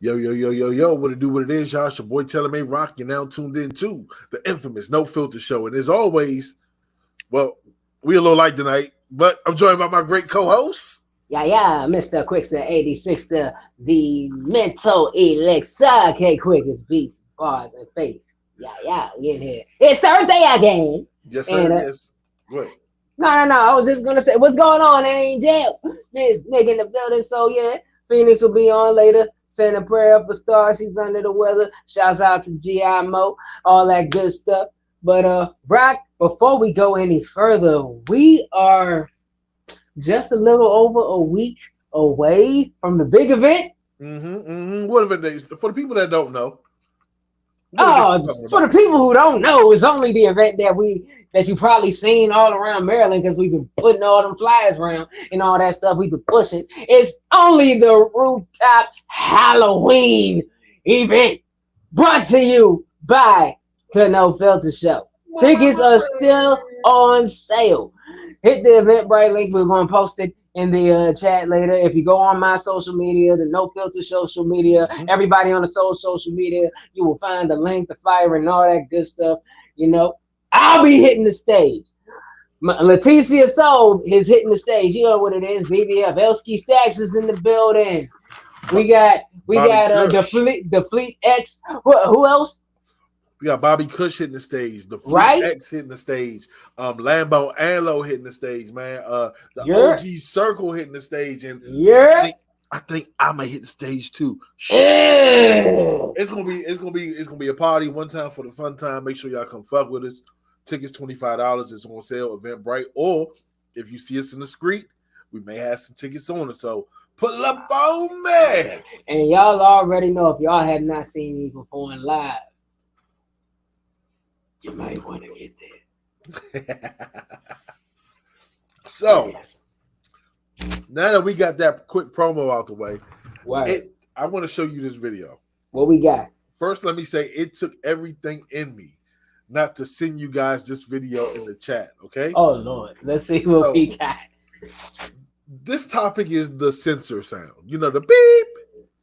Yo, yo, yo, yo, yo, what it do, what it is, y'all. It's your boy Taylor May Rock. You're now tuned in to the infamous No Filter Show. And as always, well, we a little light tonight, but I'm joined by my great co-host. Yeah, Mr. Quickster 86, the mental elixir. K Quickest beats, bars, and faith. Yeah, we in here. It's Thursday again. Yes, sir, And, yes. Go ahead. No. I was just going to say, what's going on, Angel? This nigga in the building. So, yeah, Phoenix will be on later. Send a prayer up for Star. She's under the weather. Shouts out to G.I. Mo. All that good stuff. But, Brock, before we go any further, we are just a little over a week away from the big event. What event is for the people that don't know? For the people who don't know, it's only the event that you probably seen all around Maryland because we've been putting all them flyers around and all that stuff we've been pushing. It's only the Rooftop Halloween event brought to you by the No Filter Show. Tickets are still on sale. Hit the Eventbrite link. We're going to post it in the chat later. If you go on my social media, the No Filter social media, everybody on the social media, you will find the link, the flyer, and all that good stuff. You know, I'll be hitting the stage. Leticia Soul is hitting the stage. You know what it is. BBF. Elsky Stacks is in the building. We got the Fleet X. Who else? We got Bobby Kush hitting the stage, the Fleet X hitting the stage, Lambo Anlo hitting the stage, man. The OG Circle hitting the stage, and I think I might hit the stage too. It's gonna be a party one time for the fun time. Make sure y'all come fuck with us. Tickets $25. It's on sale, Eventbrite, or if you see us in the street, we may have some tickets on us. So pull up on me. And y'all already know if y'all have not seen me perform live, you might want to get there. So, now that we got that quick promo out the way, I want to show you this video. What we got? First, let me say it took everything in me not to send you guys this video in the chat, okay? Oh, Lord. Let's see what we got. This topic is the censor sound. You know, the beep.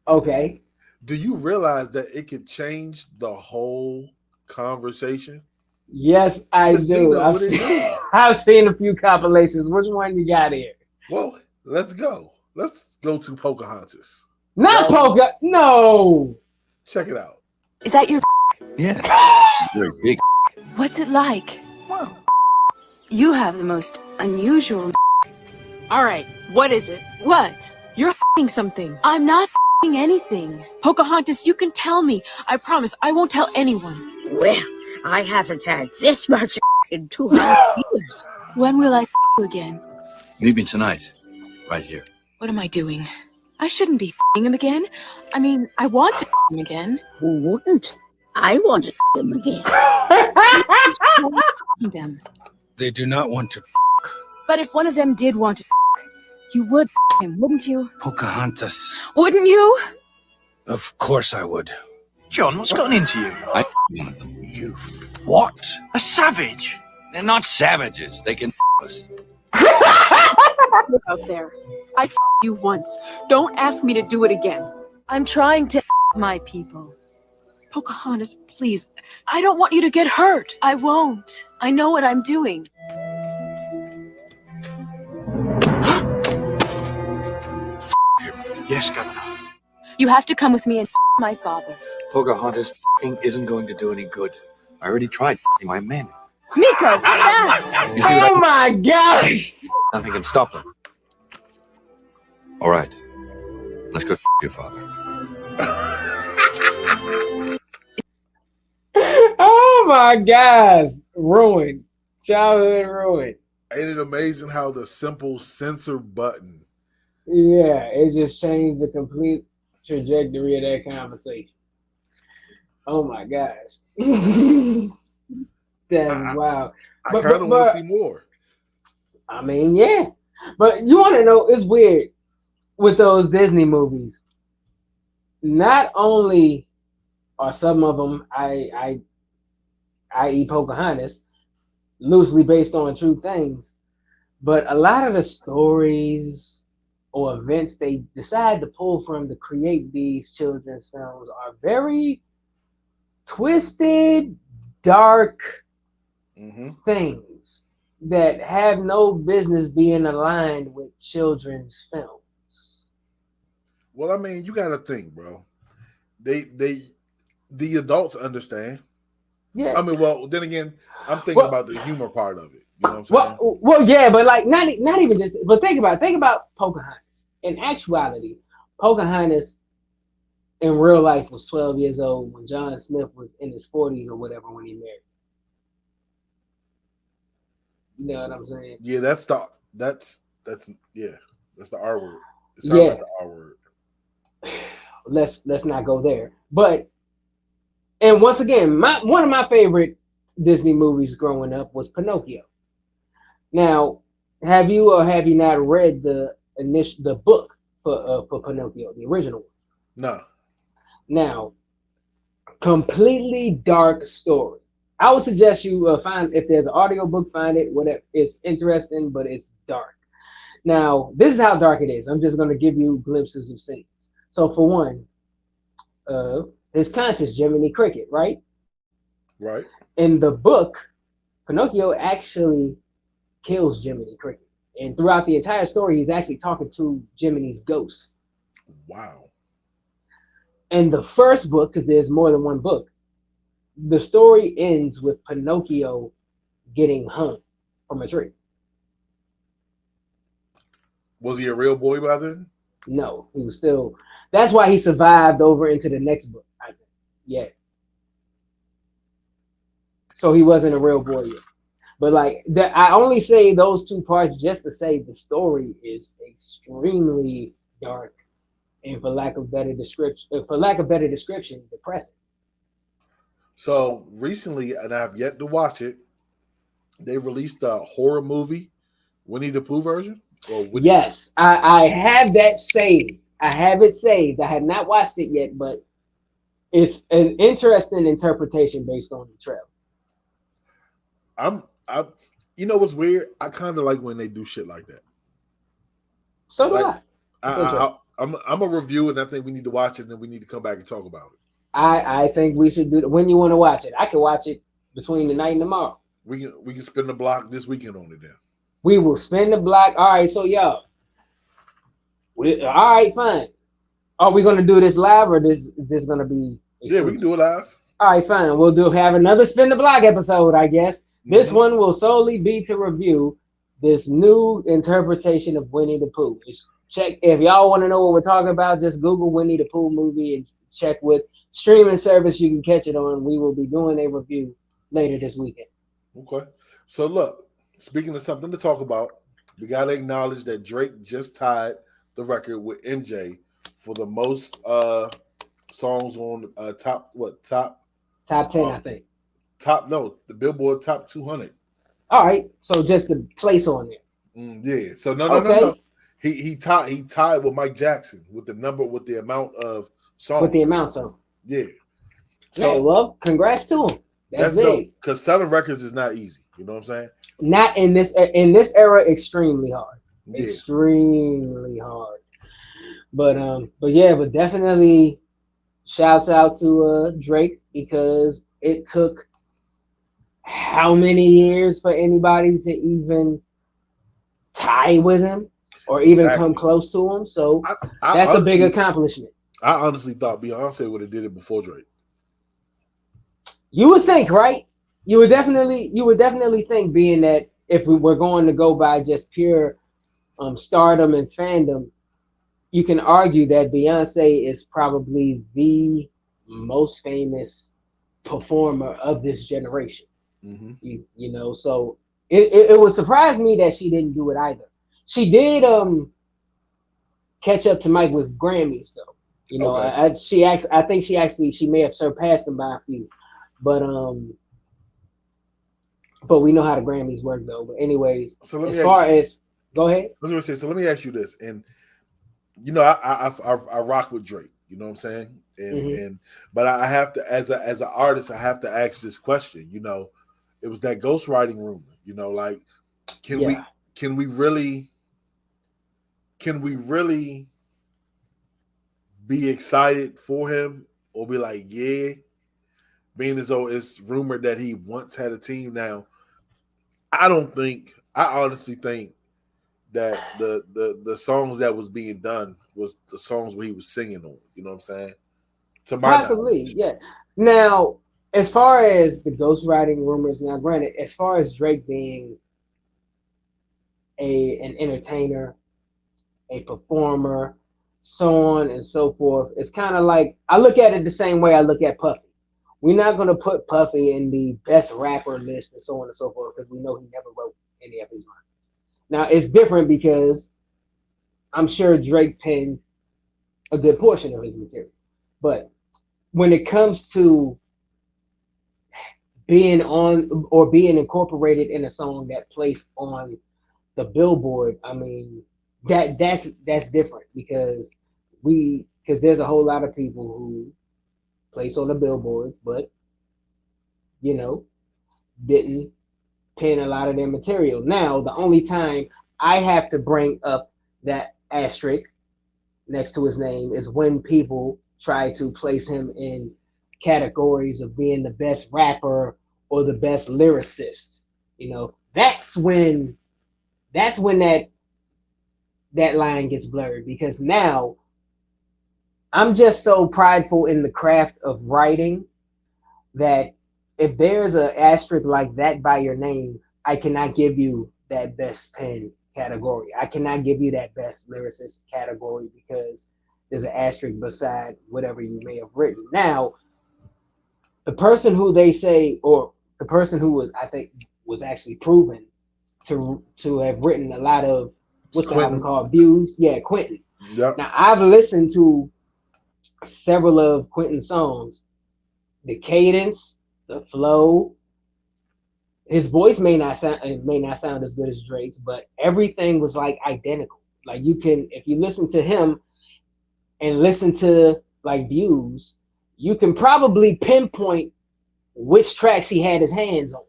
Okay. Do you realize that it could change the whole conversation? Yes, I do. I've seen a few compilations. Which one you got here? Well, let's go. Let's go to Pocahontas. No. Check it out. Is that your? Yeah. Very big. What's it like? Well, you have the most unusual. All right, what is it? What? You're f***ing something. I'm not f***ing anything. Pocahontas, you can tell me. I promise, I won't tell anyone. Well, I haven't had this much in 200 years. When will I f you again? meet me tonight, right here. What am I doing? I shouldn't be f***ing him again. I mean, I want to f him again. Who wouldn't? I want to f him again. Them. They do not want to f But if one of them did want to f you would f him, wouldn't you? Pocahontas. Wouldn't you? Of course I would. John, what's gotten into you? I f one of them. You what? A savage? They're not savages. They can f us. Out there. I f you once. Don't ask me to do it again. I'm trying to f my people. Pocahontas, please. I don't want you to get hurt. I won't. I know what I'm doing. Yes, Governor. You have to come with me and f my father. Pocahontas isn't going to do any good. I already tried my men. Miko, come back! You see what my gosh! Nothing can stop them. All right. Let's go f your father. Oh my gosh. Ruined. Childhood ruined. Ain't it amazing how the simple censor button? Yeah, it just changed the complete trajectory of that conversation. Oh my gosh. That's wild. I kind of want to see more. I mean, yeah. But you want to know, it's weird with those Disney movies. Not only are some of them, i.e. Pocahontas, loosely based on true things, but a lot of the stories or events they decide to pull from to create these children's films are very twisted, dark things that have no business being aligned with children's films. Well, I mean, you got to think, bro. The adults understand. Yeah. I mean, well, then again, I'm thinking about the humor part of it. You know what I'm saying? Well, yeah, but like not even just. But think about Pocahontas. In actuality, Pocahontas in real life was 12 years old when John Smith was in his 40s or whatever when he married. You know what I'm saying? Yeah, that's the R word. It sounds like the R word. Let's not go there. But and once again, one of my favorite Disney movies growing up was Pinocchio. Now, have you or have you not read the book for Pinocchio, the original one? No. Now, completely dark story. I would suggest you find, if there's an audiobook, find it. Whatever, it's interesting, but it's dark. Now, this is how dark it is. I'm just going to give you glimpses of scenes. So, for one, his conscious, Jiminy Cricket, right? Right. In the book, Pinocchio actually kills Jiminy Cricket. And throughout the entire story, he's actually talking to Jiminy's ghost. Wow. And the first book, because there's more than one book, the story ends with Pinocchio getting hung from a tree. Was he a real boy by then? No, he was still. That's why he survived over into the next book, I think. Yeah. So he wasn't a real boy yet. But like I only say those two parts just to say the story is extremely dark and for lack of better description, depressing. So recently, and I've yet to watch it, they released a horror movie, Winnie the Pooh version. Yes, I have that saved. I have it saved. I have not watched it yet, but it's an interesting interpretation based on the trailer. I'm you know what's weird? I kind of like when they do shit like that. So do I. I'm a review, and I think we need to watch it, and then we need to come back and talk about it. I think we should do it when you want to watch it. I can watch it between tonight and tomorrow. We can spin the block this weekend on it then. We will spin the block. All right, so y'all. All right, fine. Are we gonna do this live or this gonna be exclusive? Yeah, we can do it live. All right, fine. We'll have another spin the block episode, I guess. This one will solely be to review this new interpretation of Winnie the Pooh. Check if y'all want to know what we're talking about. Just Google Winnie the Pooh movie and check what streaming service you can catch it on. We will be doing a review later this weekend. Okay. So look, speaking of something to talk about, we gotta acknowledge that Drake just tied the record with MJ for the most songs on top 10, I think. The Billboard Top 200. All right, so just the place on there. Yeah. So no. He tied with Mike Jackson with the amount of songs. With the amount of. Yeah. So well, congrats to him. That's big. Because selling records is not easy. You know what I'm saying? Not in this era, extremely hard. Yeah. Extremely hard. But definitely shouts out to Drake because it took how many years for anybody to even tie with him or even come close to him. So that's a big accomplishment. I honestly thought Beyonce would have did it before Drake. You would think, right? You would definitely think, being that if we were going to go by just pure stardom and fandom, you can argue that Beyonce is probably the most famous performer of this generation. Mm-hmm. You know, so it would surprise me that she didn't do it either. She did catch up to Mike with Grammys though. You know, okay. I think she may have surpassed him by a few, but we know how the Grammys work though. But anyways, so go ahead. I was gonna say, so let me ask you this, and you know, I rock with Drake. You know what I'm saying? And but I have to, as an artist, I have to ask this question. You know, it was that ghostwriting rumor. You know, like can we really can we really be excited for him or be like, yeah, being as though it's rumored that he once had a team now? I honestly think that the songs that was being done was the songs where he was singing on. You know what I'm saying? To my Possibly, knowledge. yeah. Now, as far as the ghostwriting rumors, now granted, as far as Drake being an entertainer, a performer, so on and so forth, it's kind of like I look at it the same way I look at Puffy. We're not gonna put Puffy in the best rapper list and so on and so forth because we know he never wrote any of his rhymes. Now it's different because I'm sure Drake penned a good portion of his material, but when it comes to being on or being incorporated in a song that placed on the Billboard, I mean that's different because there's a whole lot of people who place on the billboards, but didn't pen a lot of their material. Now the only time I have to bring up that asterisk next to his name is when people try to place him in categories of being the best rapper or the best lyricist. That's when that line gets blurred because now I'm just so prideful in the craft of writing that if there's an asterisk like that by your name, I cannot give you that best pen category. I cannot give you that best lyricist category because there's an asterisk beside whatever you may have written. Now, the person who they say, or the person who was actually proven to have written a lot of what's the album called? Views. Yeah, Quentin. Yep. Now I've listened to several of Quentin's songs. The cadence, the flow, his voice may not sound as good as Drake's, but everything was like identical. Like if you listen to him and listen to like Views, you can probably pinpoint which tracks he had his hands on.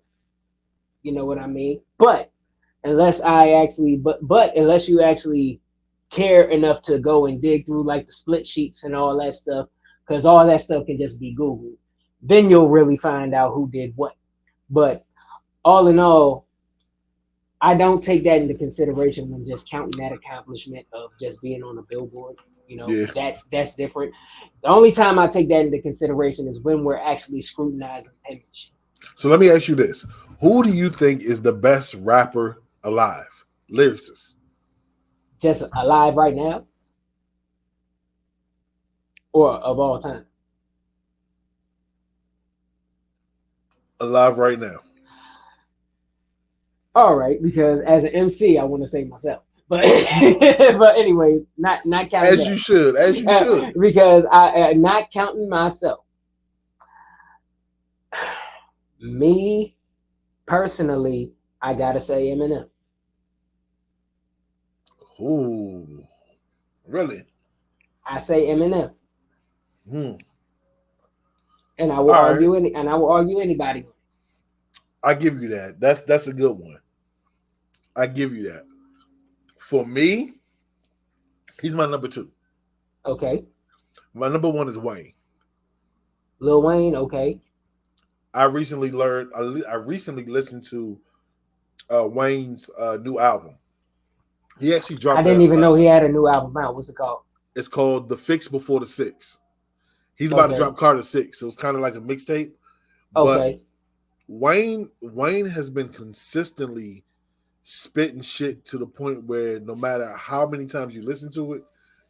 You know what I mean? But unless you actually care enough to go and dig through like the split sheets and all that stuff, because all that stuff can just be Googled, then you'll really find out who did what. But all in all, I don't take that into consideration when just counting that accomplishment of just being on a billboard. That's different. The only time I take that into consideration is when we're actually scrutinizing image. So let me ask you this: who do you think is the best rapper alive, lyricist? Just alive right now, or of all time? Alive right now. All right, because as an MC, I want to say myself. But but anyways, not counting as that. you should, because I not counting myself. Me personally, I gotta say Eminem. Ooh, really? I say Eminem. And I will argue anybody. I give you that. That's a good one. I give you that. For me, he's my number 2. Okay. My number 1 is Wayne. Lil Wayne, okay. I recently listened to Wayne's new album. He actually dropped. I didn't even know he had a new album out. What's it called? It's called The Fix Before the 6. He's about to drop Carter 6. So it's kind of like a mixtape. Okay. But Wayne has been consistently spitting shit to the point where no matter how many times you listen to it,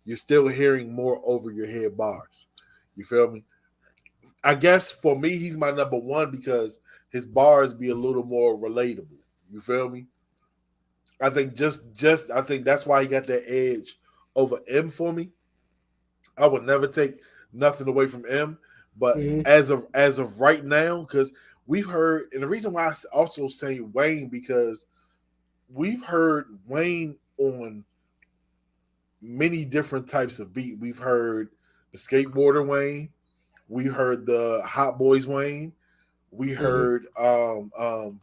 you're still hearing more over your head bars. You feel me? I guess for me, he's my number 1 because his bars be a little more relatable. You feel me? I think I think that's why he got that edge over M for me. I would never take nothing away from M, but as of right now, because we've heard, and the reason why I also say Wayne, because we've heard Wayne on many different types of beat. We've heard the skateboarder Wayne, we heard the Hot Boys Wayne, we heard hold on.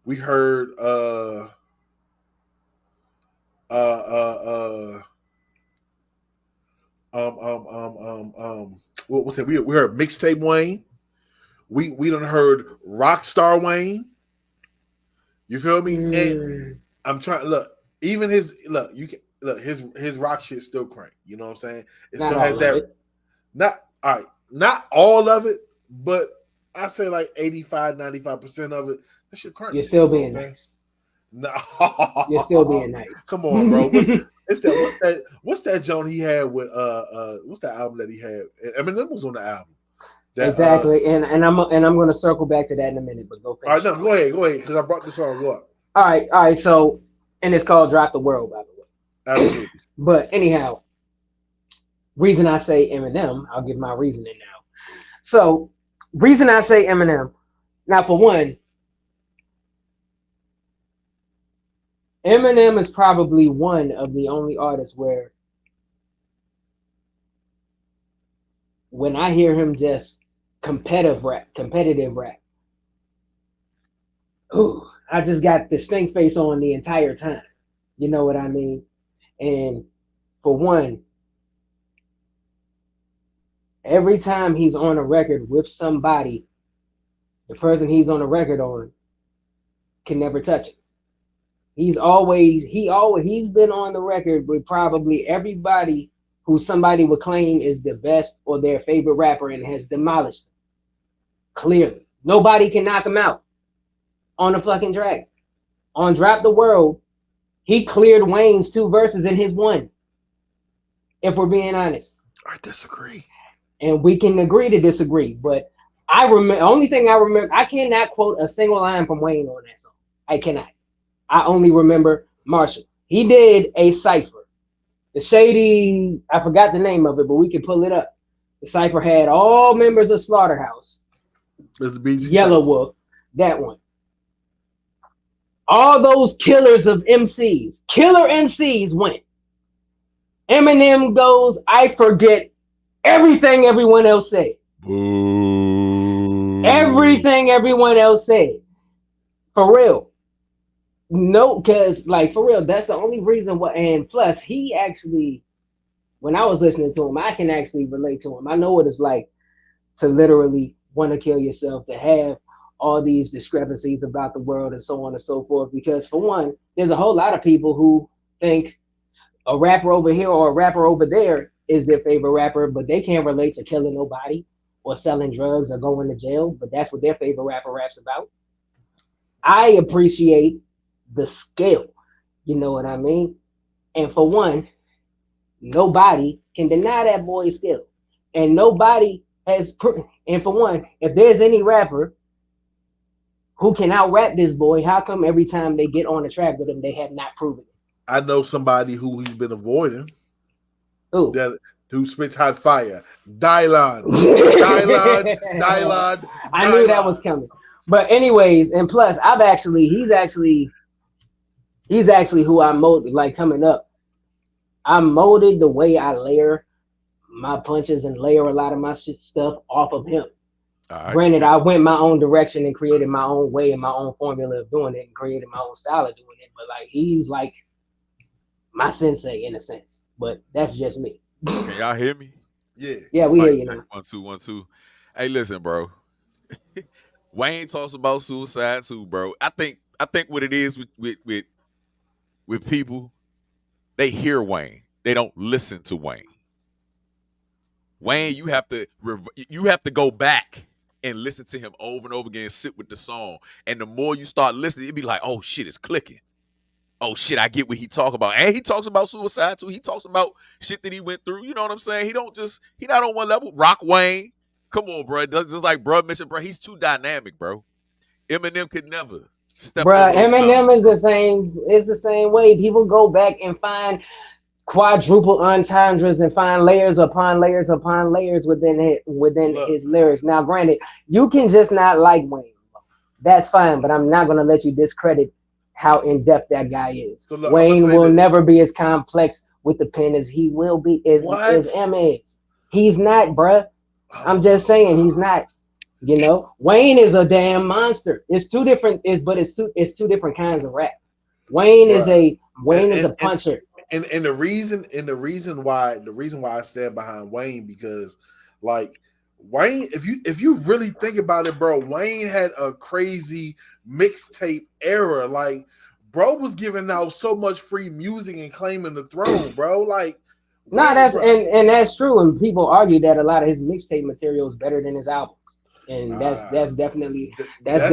We heard what was it? We heard mixtape Wayne. We done heard Rockstar Wayne. You feel me? And I'm trying to look. Even his his rock shit still crank. You know what I'm saying? It still has that. Not all right. Not all of it, but I say like 85, 95% of it. That shit crank. You're still being nice. No, you're still being nice. Come on, bro. What's that Joan he had with what's that album that he had? Eminem was on the album. That, exactly, and I'm gonna circle back to that in a minute, but go finish. All right, no, go ahead, because I brought this song up. All right. So, and it's called "Drop the World," by the way. Absolutely. But anyhow, reason I say Eminem, I'll give my reasoning now. So, reason I say Eminem. Now, for one, Eminem is probably one of the only artists where when I hear him just competitive rap, ooh, I just got the stink face on the entire time. You know what I mean? And for one, every time he's on a record with somebody, the person he's on a record on can never touch it. He's been on the record with probably everybody who somebody would claim is the best or their favorite rapper and has demolished them. Clearly. Nobody can knock him out on the fucking track. On Drop the World, he cleared Wayne's 2 verses in his one. If we're being honest. I disagree. And we can agree to disagree, but only thing I remember, I cannot quote a single line from Wayne on that song. I cannot. I only remember Marshall. He did a cipher. The Shady, I forgot the name of it, but we can pull it up. The cipher had all members of Slaughterhouse. Yellow Wolf, that one. All those killers of MCs, killer MCs went. Eminem goes, I forget everything everyone else said. Boo. Everything everyone else said. For real. No, because like for real, that's the only reason why. And plus, he actually, when I was listening to him, I can actually relate to him. I know what it's like to literally want to kill yourself, to have all these discrepancies about the world and so on and so forth. Because for one, there's a whole lot of people who think a rapper over here or a rapper over there is their favorite rapper, but they can't relate to killing nobody or selling drugs or going to jail. But that's what their favorite rapper raps about. I appreciate the scale, you know what I mean? And for one, nobody can deny that boy's skill. And nobody has, and for one, if there's any rapper who can out-rap this boy, how come every time they get on the track with him, they have not proven it? I know somebody who he's been avoiding. Who? Who spits hot fire. Dylan. I knew that was coming. But anyways, and plus, he's actually who I molded, like coming up. I molded the way I layer my punches and layer a lot of my stuff off of him. Right. Granted, I went my own direction and created my own way and my own formula of doing it and created my own style of doing it. But like, he's like my sensei in a sense, but that's just me. Can y'all hear me? Yeah, we hear you now. 1 2 1 2. Hey, listen, bro. Wayne talks about suicide too, bro. I think what it is with people, they hear Wayne, they don't listen to Wayne. Wayne, you have to go back and listen to him over and over again, sit with the song, and the more you start listening, it'd be like, oh shit, it's clicking. Oh shit, I get what he talk about. And he talks about suicide too. He talks about shit that he went through. You know what I'm saying? He not on one level. Rock Wayne. Come on, bro. Just like bro mentioned, bro, he's too dynamic, bro. Eminem could never step bro, Eminem is the same way. People go back and find quadruple entendres and find layers upon layers upon layers within his lyrics. Now, granted, you can just not like Wayne. That's fine, but I'm not gonna let you discredit how in-depth that guy is. So look, Wayne will never be as complex with the pen as he will be as M is. He's not, bruh. I'm just saying he's not. You know, Wayne is a damn monster. It's two different. It's two different kinds of rap. Wayne is a puncher. And the reason why I stand behind Wayne, because like Wayne, if you really think about it, bro, Wayne had a crazy mixtape era. Like, bro was giving out so much free music and claiming the throne, bro. Like, and that's true. And people argue that a lot of his mixtape material is better than his albums. And that's definitely. But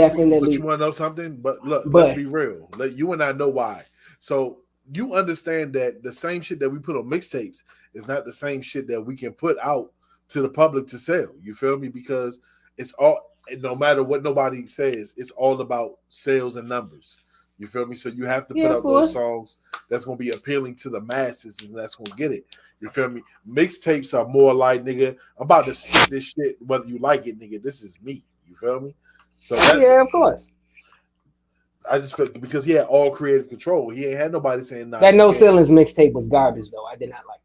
you want to know something? But look, let's be real. You and I know why. So you understand that the same shit that we put on mixtapes is not the same shit that we can put out to the public to sell. You feel me? Because it's all, no matter what nobody says, it's all about sales and numbers. You feel me? So you have to put out those songs that's going to be appealing to the masses, and that's going to get it. You feel me? Mixtapes are more like, nigga, I'm about to spit this shit whether you like it, nigga. This is me. You feel me? So of course. I just felt because he had all creative control. He ain't had nobody saying nothing. That No Ceilings mixtape was garbage, though. I did not like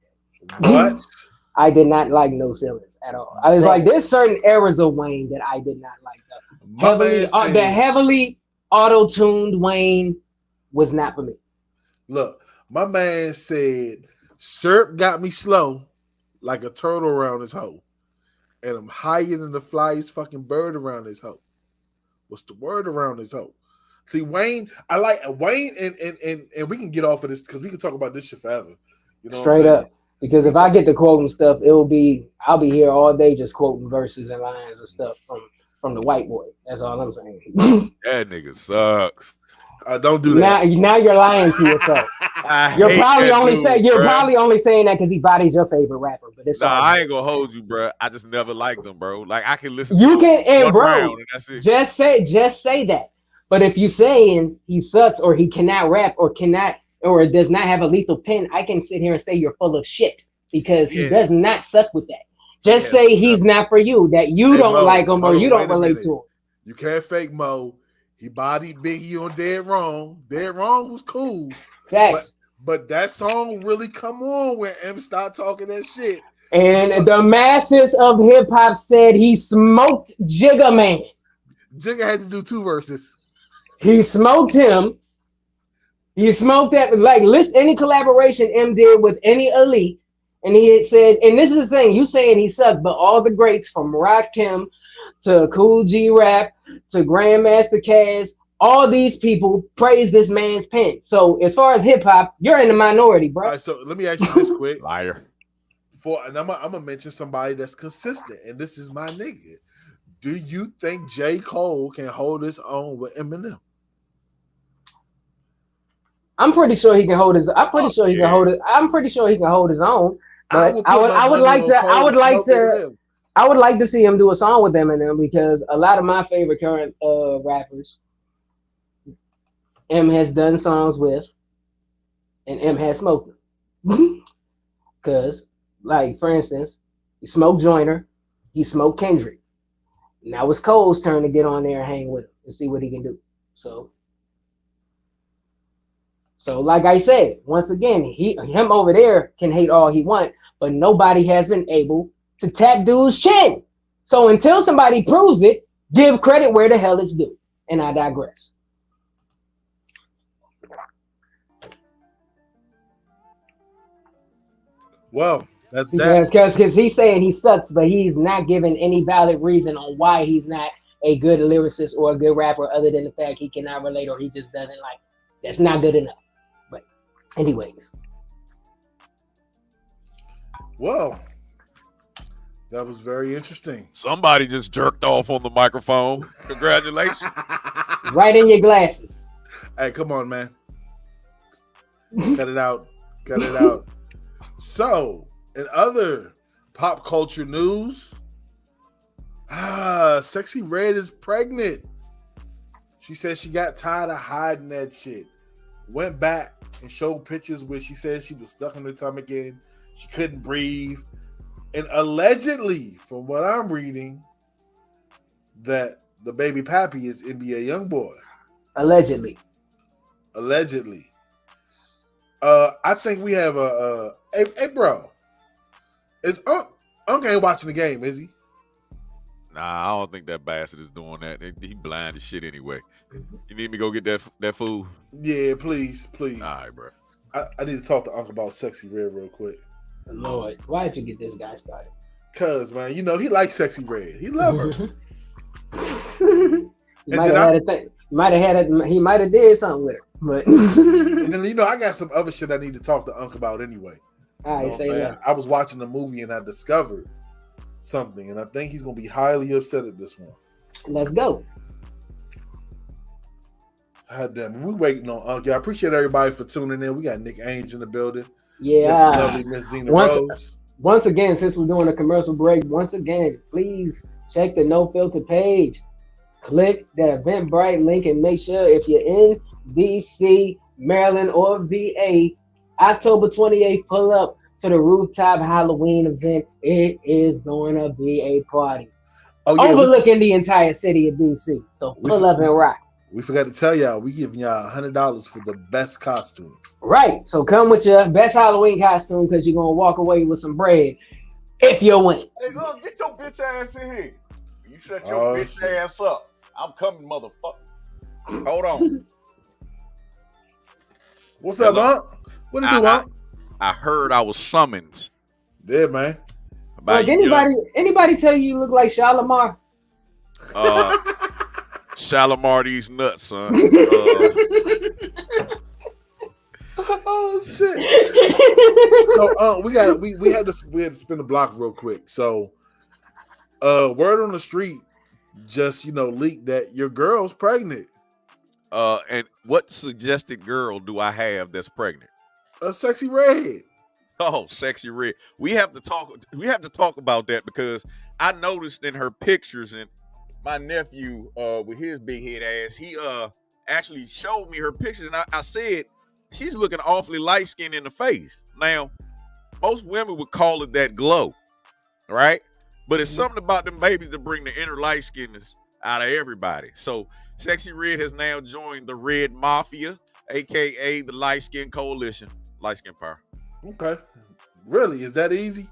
that. What? I did not like No Ceilings at all. I was like, there's certain eras of Wayne that I did not like. The heavily auto-tuned Wayne was not for me. Look, my man said, "Serp got me slow like a turtle around his hoe, and I'm higher than the flyest fucking bird around his hoe." What's the word around his hoe? See, Wayne, I like Wayne, and we can get off of this because we can talk about this shit forever. You know, straight up. Because if I get to quoting stuff, I'll be here all day just quoting verses and lines and stuff from the white boy. That's all I'm saying. That nigga sucks. Don't do that. Now you're lying to yourself. You're probably only saying that because he bodied your favorite rapper. But it's I ain't gonna hold you, bro. I just never liked him, bro. Like I can listen. You to can, and bro, round and that's it. just say that. But if you saying he sucks or he cannot rap or does not have a lethal pen, I can sit here and say you're full of shit because he does not suck with that. Just say he's not for you, that you don't like him or you don't relate to him. You can't fake Mo. He bodied Biggie on Dead Wrong. Dead Wrong was cool. Facts. But that song really come on when M started talking that shit. And the masses of hip hop said he smoked Jigga Man. Jigga had to do 2 verses. He smoked him. He smoked that. Like, list any collaboration M did with any elite. And he had said, and this is the thing, you saying he sucked, but all the greats from Rakim to Cool G Rap to Grandmaster Caz, all these people praise this man's pen. So as far as hip hop, you're in the minority, bro. All right, so let me ask you this quick. Liar. And I'm gonna mention somebody that's consistent, and this is my nigga. Do you think J. Cole can hold his own with Eminem? I'm pretty sure he can hold his. I'm pretty sure he can hold it. I'm pretty sure he can hold his own. But I would like to see him do a song with Eminem because a lot of my favorite current rappers, M has done songs with, and M has smoked them. Because, like for instance, he smoked Joyner, he smoked Kendrick. Now it's Cole's turn to get on there and hang with him and see what he can do. So like I said, once again, him over there can hate all he want, but nobody has been able to tap dude's chin. So until somebody proves it, give credit where the hell it's due. And I digress. Well, that's that. Because he's saying he sucks, but he's not giving any valid reason on why he's not a good lyricist or a good rapper other than the fact he cannot relate or he just doesn't like. That's not good enough. But anyways. Well, that was very interesting. Somebody just jerked off on the microphone. Congratulations. Right in your glasses. Hey, come on, man. Cut it out. Cut it out. So, in other pop culture news, Sexy Red is pregnant. She said she got tired of hiding that shit. Went back and showed pictures where she said she was stuck in her tummy again. She couldn't breathe. And allegedly, from what I'm reading, that the baby pappy is NBA Youngboy. Allegedly. I think we have hey bro. Is Unc ain't watching the game, is he? Nah, I don't think that bastard is doing that. He blind as shit anyway. You need me to go get that food? Yeah, please. All right, bro. I need to talk to Uncle about Sexy Red real quick. Lord, why did you get this guy started? Cause man, he likes Sexy Red. He love her. He might have did something with her, but and then I got some other shit I need to talk to Uncle about anyway. All right, say that. I was watching the movie and I discovered something, and I think he's gonna be highly upset at this one. Let's go. God damn, we waiting on Uncle. I appreciate everybody for tuning in. We got Nick Ainge in the building. Yeah. Lovely Miss Zena Rose. Once again, since we're doing a commercial break, please check the No Filter page. Click that Eventbrite link and make sure if you're in DC, Maryland, or VA, October 28th, pull up to the rooftop Halloween event. It is going to be a party. Overlooking the entire city of DC. So pull up and rock. We forgot to tell y'all, we giving y'all $100 for the best costume. Right. So come with your best Halloween costume because you're going to walk away with some bread if you win. Hey, look, get your bitch ass in here. You shut your bitch ass up. I'm coming, motherfucker. Hold on. What's up, Aunt? What did you want? I heard I was summoned. Yeah, man. Look, anybody tell you look like Shalimar? Shalimar these nuts, son. Oh shit! So we had to spin the block real quick. So word on the street just leaked that your girl's pregnant. And what suggested girl do I have that's pregnant? A Sexy Red. Oh, Sexy Red. We have to talk about that because I noticed in her pictures, and my nephew with his big head ass, he actually showed me her pictures, and I said she's looking awfully light skinned in the face. Now, most women would call it that glow, right? But it's something about them babies that bring the inner light skinness out of everybody. So Sexy Red has now joined the Red Mafia, aka the Light Skin Coalition, Light Skin Power. Okay, really? Is that easy?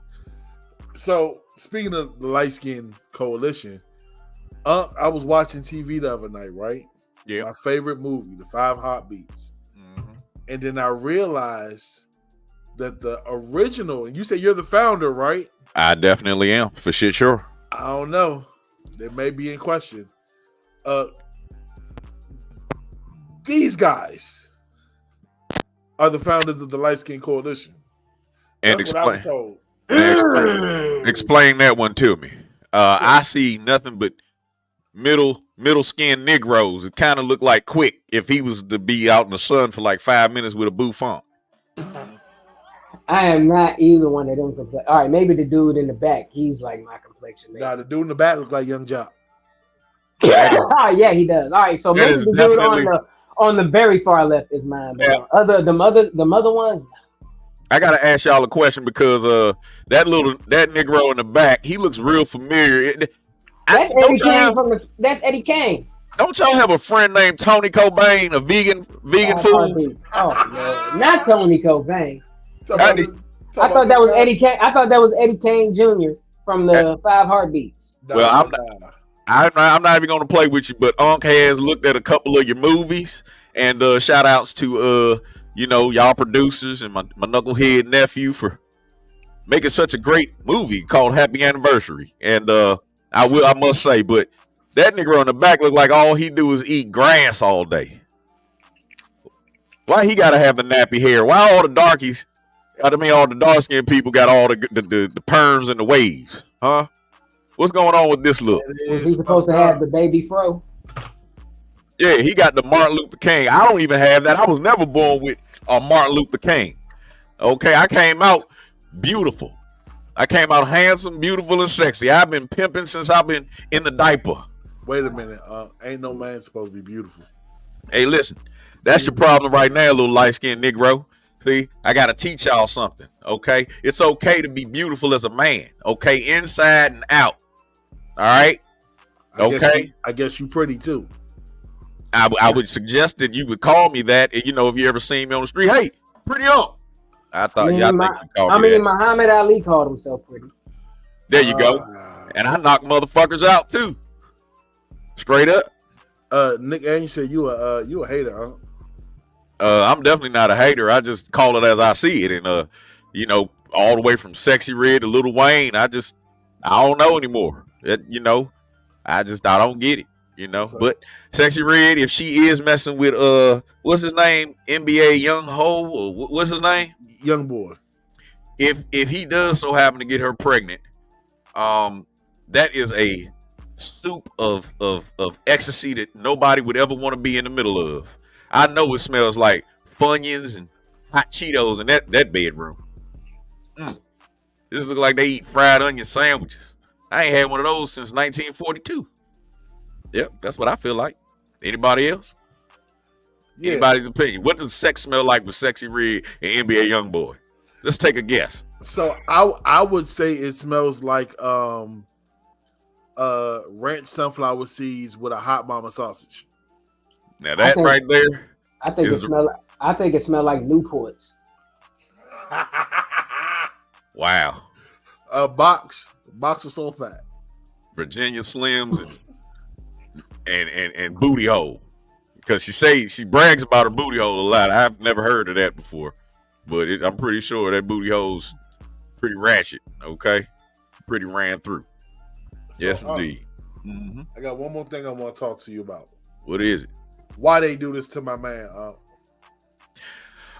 So speaking of the Light Skin Coalition, I was watching TV the other night, right? Yeah. My favorite movie, The Five Heartbeats. Mm-hmm. And then I realized that the original, and you say you're the founder, right? I definitely am, for shit, sure. I don't know. That may be in question. These guys are the founders of the Light Skin Coalition. And That's what I was told. Explain that one to me. I see nothing but middle skin Negroes. It kind of looked like Quick if he was to be out in the sun for like 5 minutes with a bouffant. I am not either one of them. All right, maybe the dude in the back. He's like my complexion. Maybe. Nah, the dude in the back look like Young Jock. Oh yeah, he does. All right, so maybe the dude on the very far left is mine. But yeah. The other ones. I gotta ask y'all a question because that Negro in the back, he looks real familiar. That's Eddie Kane. Don't y'all have a friend named Tony Cobain, a vegan food? Oh no, not Tony Cobain. I thought that was Eddie Kane. I thought that was Eddie Kane Jr. from the Five Heartbeats. Well, I'm not even gonna play with you, but Unc has looked at a couple of your movies, and shout outs to y'all producers and my knucklehead nephew for making such a great movie called Happy Anniversary. And I must say, but that nigga on the back look like all he do is eat grass all day. Why he gotta have the nappy hair? Why all the darkies? All the dark skinned people got all the perms and the waves, huh? What's going on with this look? Was he supposed to have the baby fro? Yeah, he got the Martin Luther King. I don't even have that. I was never born with a Martin Luther King. Okay, I came out beautiful. I came out handsome, beautiful, and sexy. I've been pimping since I've been in the diaper. Wait a minute. Ain't no man supposed to be beautiful. Hey, listen. That's your problem right now, little light-skinned Negro. See, I got to teach y'all something, okay? It's okay to be beautiful as a man, okay? Inside and out, all right? Okay? I guess you pretty, too. I would suggest that you would call me that, if you ever seen me on the street. Hey, pretty up. I thought, Muhammad Ali called himself pretty. There you go. And I knock motherfuckers out too. Straight up. Nick, and you said you a hater, huh? I'm definitely not a hater. I just call it as I see it. And you know, all the way from Sexy Red to Lil Wayne, I don't know anymore. You know, I don't get it. You know, okay. But Sexy Red, if she is messing with what's his name, NBA Young Ho, or what's his name, Young Boy. If he does so happen to get her pregnant, that is a soup of ecstasy that nobody would ever want to be in the middle of. I know it smells like Funyuns and hot Cheetos in that bedroom. This look like they eat fried onion sandwiches. I ain't had one of those since 1942. Yep, that's what I feel like. Anybody else? Yeah. Anybody's opinion? What does sex smell like with Sexy Red and NBA Young Boy? Let's take a guess. So I would say it smells like ranch sunflower seeds with a hot mama sausage. Now that right there, I think it smells like Newports. Wow. A box of so fat. Virginia Slims and booty hole, because she brags about her booty hole a lot. I've never heard of that before, but I'm pretty sure that booty hole's pretty ratchet. Okay, pretty ran through. So, yes, indeed. I got one more thing I want to talk to you about. What is it? Why they do this to my man?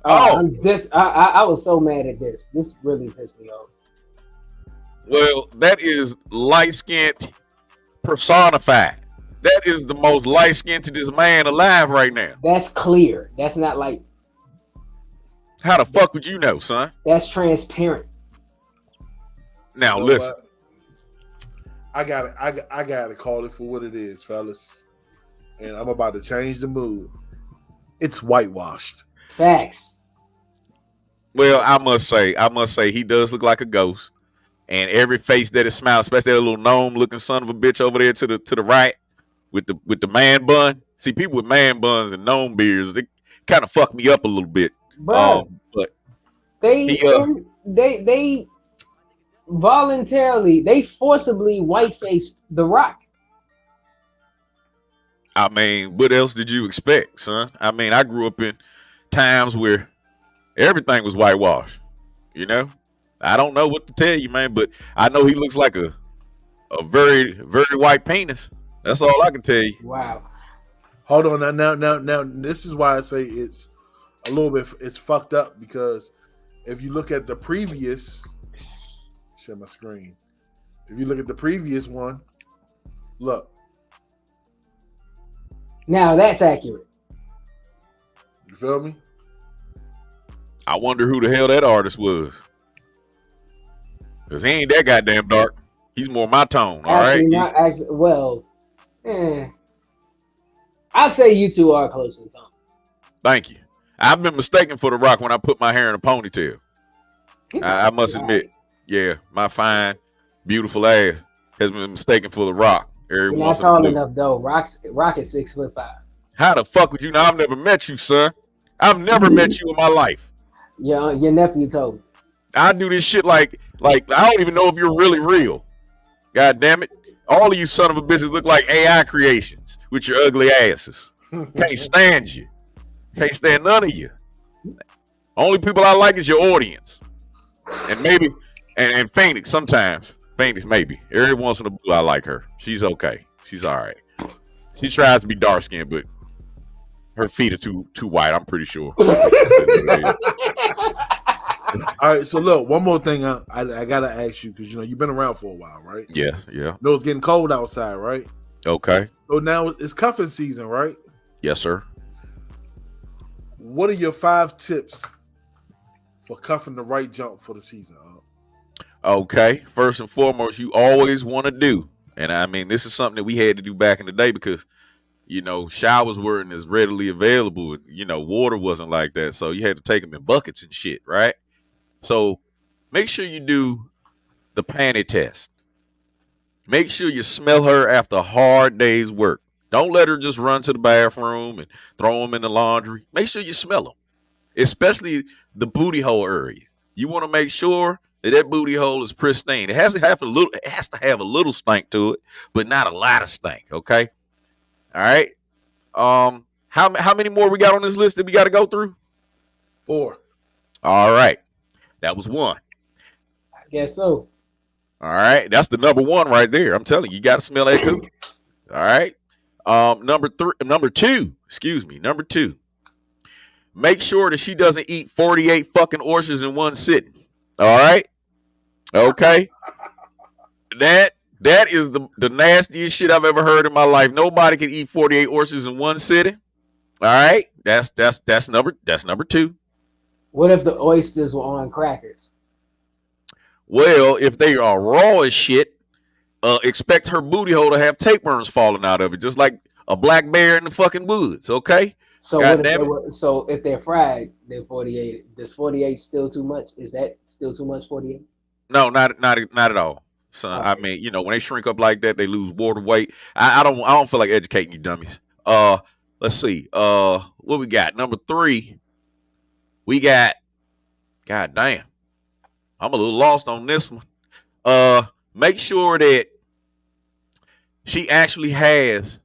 I was so mad at this. This really pissed me off. Well, that is light-skinned personified. That is the most light-skinned to this man alive right now. That's clear. That's not like. How the fuck would you know, son? That's transparent. Now listen. I gotta call it for what it is, fellas. And I'm about to change the mood. It's whitewashed. Facts. Well, I must say he does look like a ghost. And every face that is smiles, especially that little gnome-looking son of a bitch over there to the right with the man bun. See, people with man buns and gnome beards, they kind of fuck me up a little bit. But they voluntarily, they forcibly white-faced The Rock. I mean, what else did you expect, son? I mean, I grew up in times where everything was whitewashed, you know? I don't know what to tell you, man, but I know he looks like a very, very white penis. That's all I can tell you. Wow. Hold on now. This is why I say it's a little bit. It's fucked up because if you look at the previous, share my screen. If you look at the previous one, look. Now that's accurate. You feel me? I wonder who the hell that artist was. Because he ain't that goddamn dark. He's more my tone, all right? I'd say you two are close in tone. Thank you. I've been mistaken for The Rock when I put my hair in a ponytail. I must admit. Yeah, my fine, beautiful ass has been mistaken for The Rock. You're not tall enough, though. Rock is 6'5". How the fuck would you know? I've never met you, son. I've never met you in my life. Your nephew told me. I do this shit like I don't even know if you're really real. God damn it. All of you son of a bitches look like AI creations with your ugly asses. Can't stand you. Can't stand none of you. Only people I like is your audience. And maybe, and Phoenix sometimes. Phoenix maybe. Every once in a blue I like her. She's okay. She's all right. She tries to be dark skinned, but her feet are too white, I'm pretty sure. All right, so look, one more thing I gotta ask you, because you've been around for a while, right? Yeah. No, it's getting cold outside, right? Okay. So now it's cuffing season, right? Yes, sir. What are your 5 tips for cuffing the right jump for the season? Okay. First and foremost, you always want to do, and I mean, this is something that we had to do back in the day because, showers weren't as readily available. Water wasn't like that. So you had to take them in buckets and shit, right? So make sure you do the panty test. Make sure you smell her after a hard day's work. Don't let her just run to the bathroom and throw them in the laundry. Make sure you smell them, especially the booty hole area. You want to make sure That booty hole is pristine. It has to have a little. It has to have a little stink to it, but not a lot of stink. Okay. All right. How many more we got on this list that we got to go through? 4. All right. That was 1. I guess so. All right. That's the number 1 right there. I'm telling you, you got to smell that cookie. All right. Number 2. Excuse me. Number 2. Make sure that she doesn't eat 48 fucking oysters in one sitting. All right. Okay. That is the nastiest shit I've ever heard in my life. Nobody can eat 48 oysters in one sitting. All right. That's number 2. What if the oysters were on crackers? Well, if they are raw as shit, expect her booty hole to have tapeworms falling out of it, just like a black bear in the fucking woods. Okay. So if they're fried, they're 48. Does 48 still too much? Is that still too much? 48? No, not at all, son. Okay. I mean, you know, when they shrink up like that, they lose water weight. I don't feel like educating you dummies. Let's see. What we got? Number 3. We got. God damn. I'm a little lost on this one. Make sure that she actually has.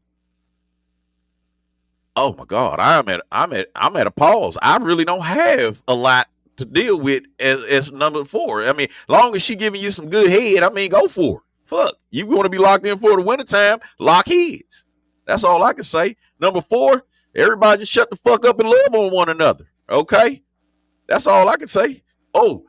Oh my God, I'm at a pause. I really don't have a lot to deal with as number 4. I mean, long as she giving you some good head, I mean, go for it. Fuck, you want to be locked in for the wintertime? Lock heads. That's all I can say. Number 4, everybody just shut the fuck up and love on one another. Okay, that's all I can say. Oh,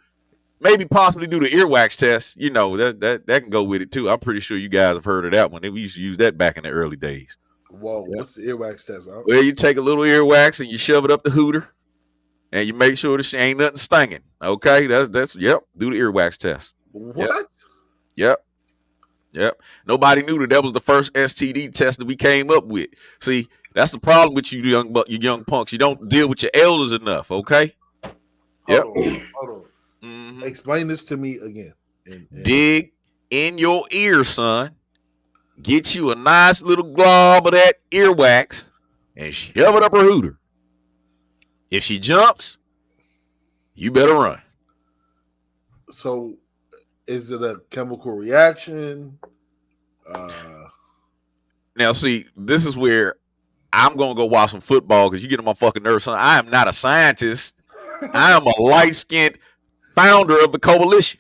maybe possibly do the earwax test. You know that can go with it too. I'm pretty sure you guys have heard of that one. We used to use that back in the early days. Whoa, what's the earwax test? Well, you take a little earwax and you shove it up the hooter, and you make sure that she ain't nothing stinging. Okay, that's yep. Do the earwax test. What? Yep. Nobody knew that was the first STD test that we came up with. See, that's the problem with you young punks. You don't deal with your elders enough. Okay. Hold on. Mm-hmm. Explain this to me again. Dig in your ear, son. Get you a nice little glob of that earwax and shove it up her hooter. If she jumps, you better run. So, is it a chemical reaction? Now, see, this is where I'm going to go watch some football because you get on my fucking nerves, son. I am not a scientist. I am a light-skinned founder of the coalition.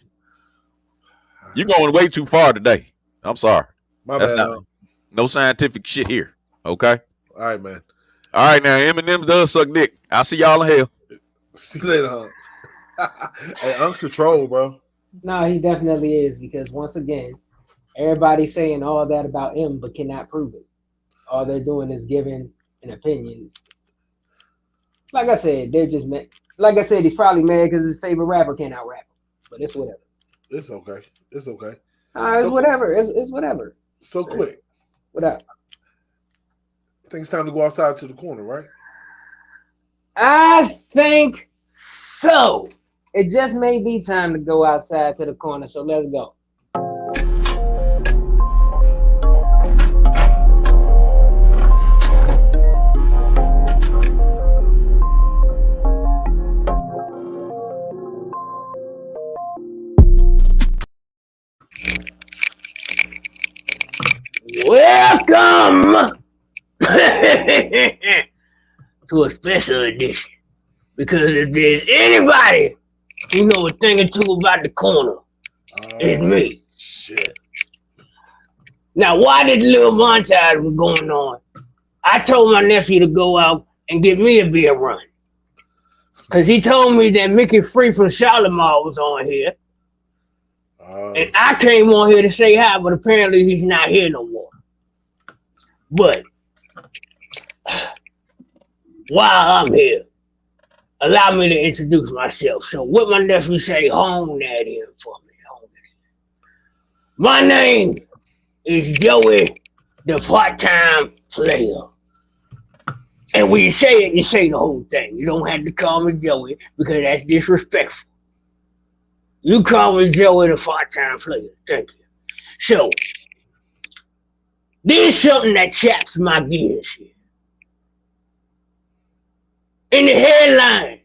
You're going way too far today. I'm sorry. That's not no scientific shit here. Okay. All right, man. All right, now Eminem does suck dick. I'll see y'all in hell. See you later, Hunk. Hey, Hunk's a troll, bro. No, he definitely is, because once again, everybody's saying all that about him but cannot prove it. All they're doing is giving an opinion. Like I said, they're just mad. Like I said, he's probably mad because his favorite rapper can't out rap him. But it's whatever. It's okay. It's whatever. It's whatever. So quick. What up? I think it's time to go outside to the corner, right? I think so. It just may be time to go outside to the corner, so let's go. Welcome to a special edition. Because if there's anybody who knows a thing or two about the corner, it's me. Shit. Now, while this little montage was going on, I told my nephew to go out and get me a beer run. Because he told me that Mickey Free from Shalimar was on here. And I came on here to say hi, but apparently he's not here no more. But while I'm here, allow me to introduce myself. So what my nephew say, hone that in for me. My name is Joey, the part-time player. And when you say it, you say the whole thing. You don't have to call me Joey because that's disrespectful. You call me Joey, the part-time player. Thank you. So, there's something that chaps my gears here. In the headlines,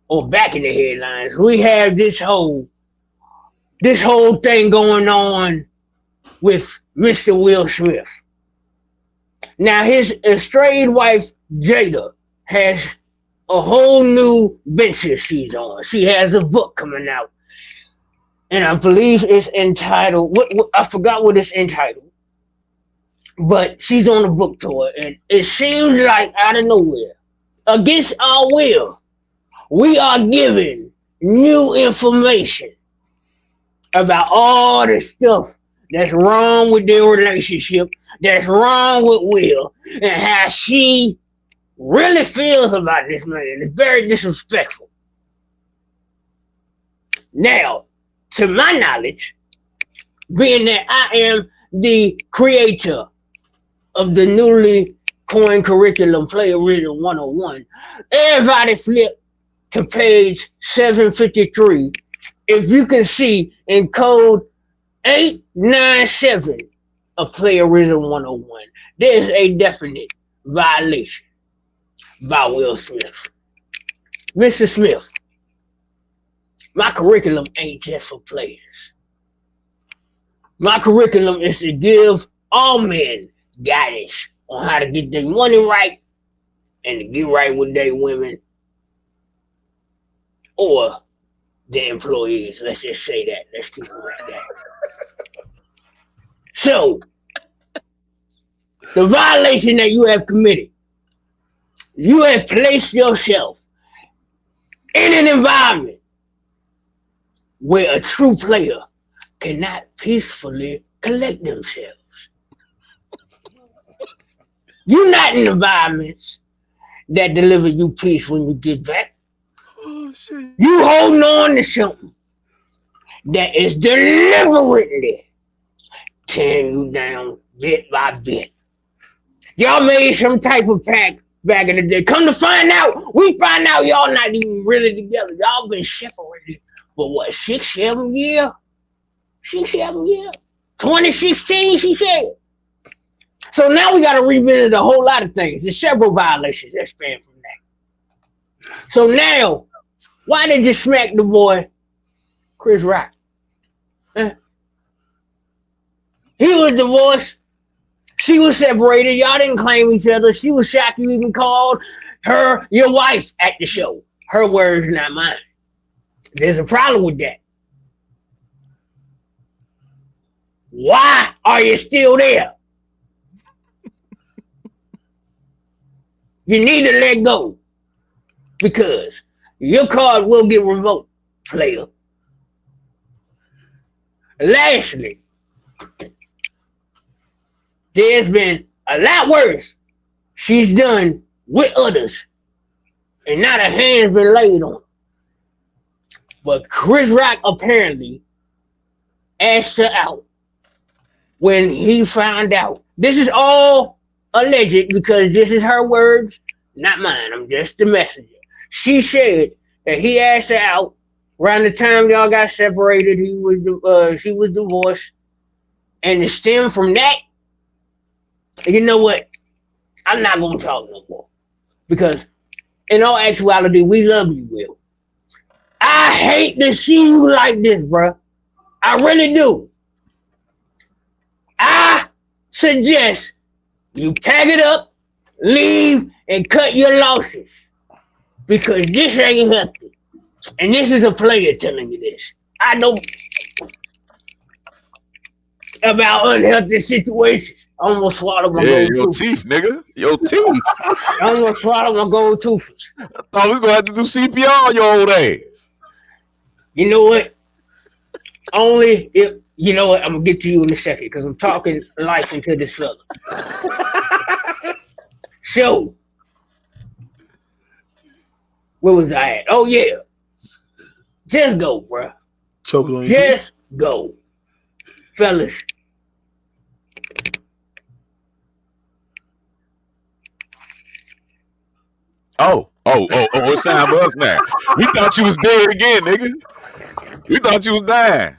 or back in the headlines, we have this hoe this whole thing going on with Mr. Will Smith. Now, his estranged wife, Jada, has a whole new venture she's on. She has a book coming out. And I believe it's entitled, I forgot what it's entitled. But she's on a book tour. And it seems like out of nowhere, against our will, we are given new information about all the stuff that's wrong with their relationship, that's wrong with Will, and how she really feels about this man. It's very disrespectful. Now, to my knowledge, being that I am the creator of the newly coined curriculum, Playerism 101, everybody flip to page 753. If you can see in code 897 of Playerism 101, there's a definite violation by Will Smith. Mr. Smith, my curriculum ain't just for players. My curriculum is to give all men guidance on how to get their money right and to get right with their women or their employees. Let's just say that. Let's keep it like that. So, the violation that you have committed, you have placed yourself in an environment where a true player cannot peacefully collect themselves. You're not in environments that deliver you peace when you get back. Oh, shit. You holding on to something that is deliberately tearing you down bit by bit. Y'all made some type of pact back in the day. Come to find out, we find out y'all not even really together. Y'all been separated for what, 6-7 years? 6-7 years? 2016, she said. So now we got to revisit a whole lot of things. There's several violations that span from that. So now, why did you smack the boy, Chris Rock? He was divorced. She was separated. Y'all didn't claim each other. She was shocked you even called her your wife at the show. Her words, not mine. There's a problem with that. Why are you still there? You need to let go because your card will get revoked, player. Lastly, there's been a lot worse she's done with others, and not a hand's been laid on. But Chris Rock apparently asked her out when he found out. This is all alleged because this is her words, not mine. I'm just the messenger. She said that he asked her out around the time y'all got separated. She was divorced, and it stemmed from that. You know what? I'm not gonna talk no more because, in all actuality, we love you, Will. I hate to see you like this, bro. I really do. I suggest you tag it up, leave, and cut your losses because this ain't healthy. And this is a player telling you this. I know about unhealthy situations. I almost swallowed my gold your tooth. teeth, nigga. Your teeth. I almost swallowed my gold tooth. I thought we was gonna have to do CPR on your old ass. You know what? Only if you know what, I'm gonna get to you in a second because I'm talking life into this fella. So, where was I at? Oh yeah, just go, bro. Chocolate. Just go, fellas. It's time for us now. We thought you was dead again, nigga. We thought you was dying.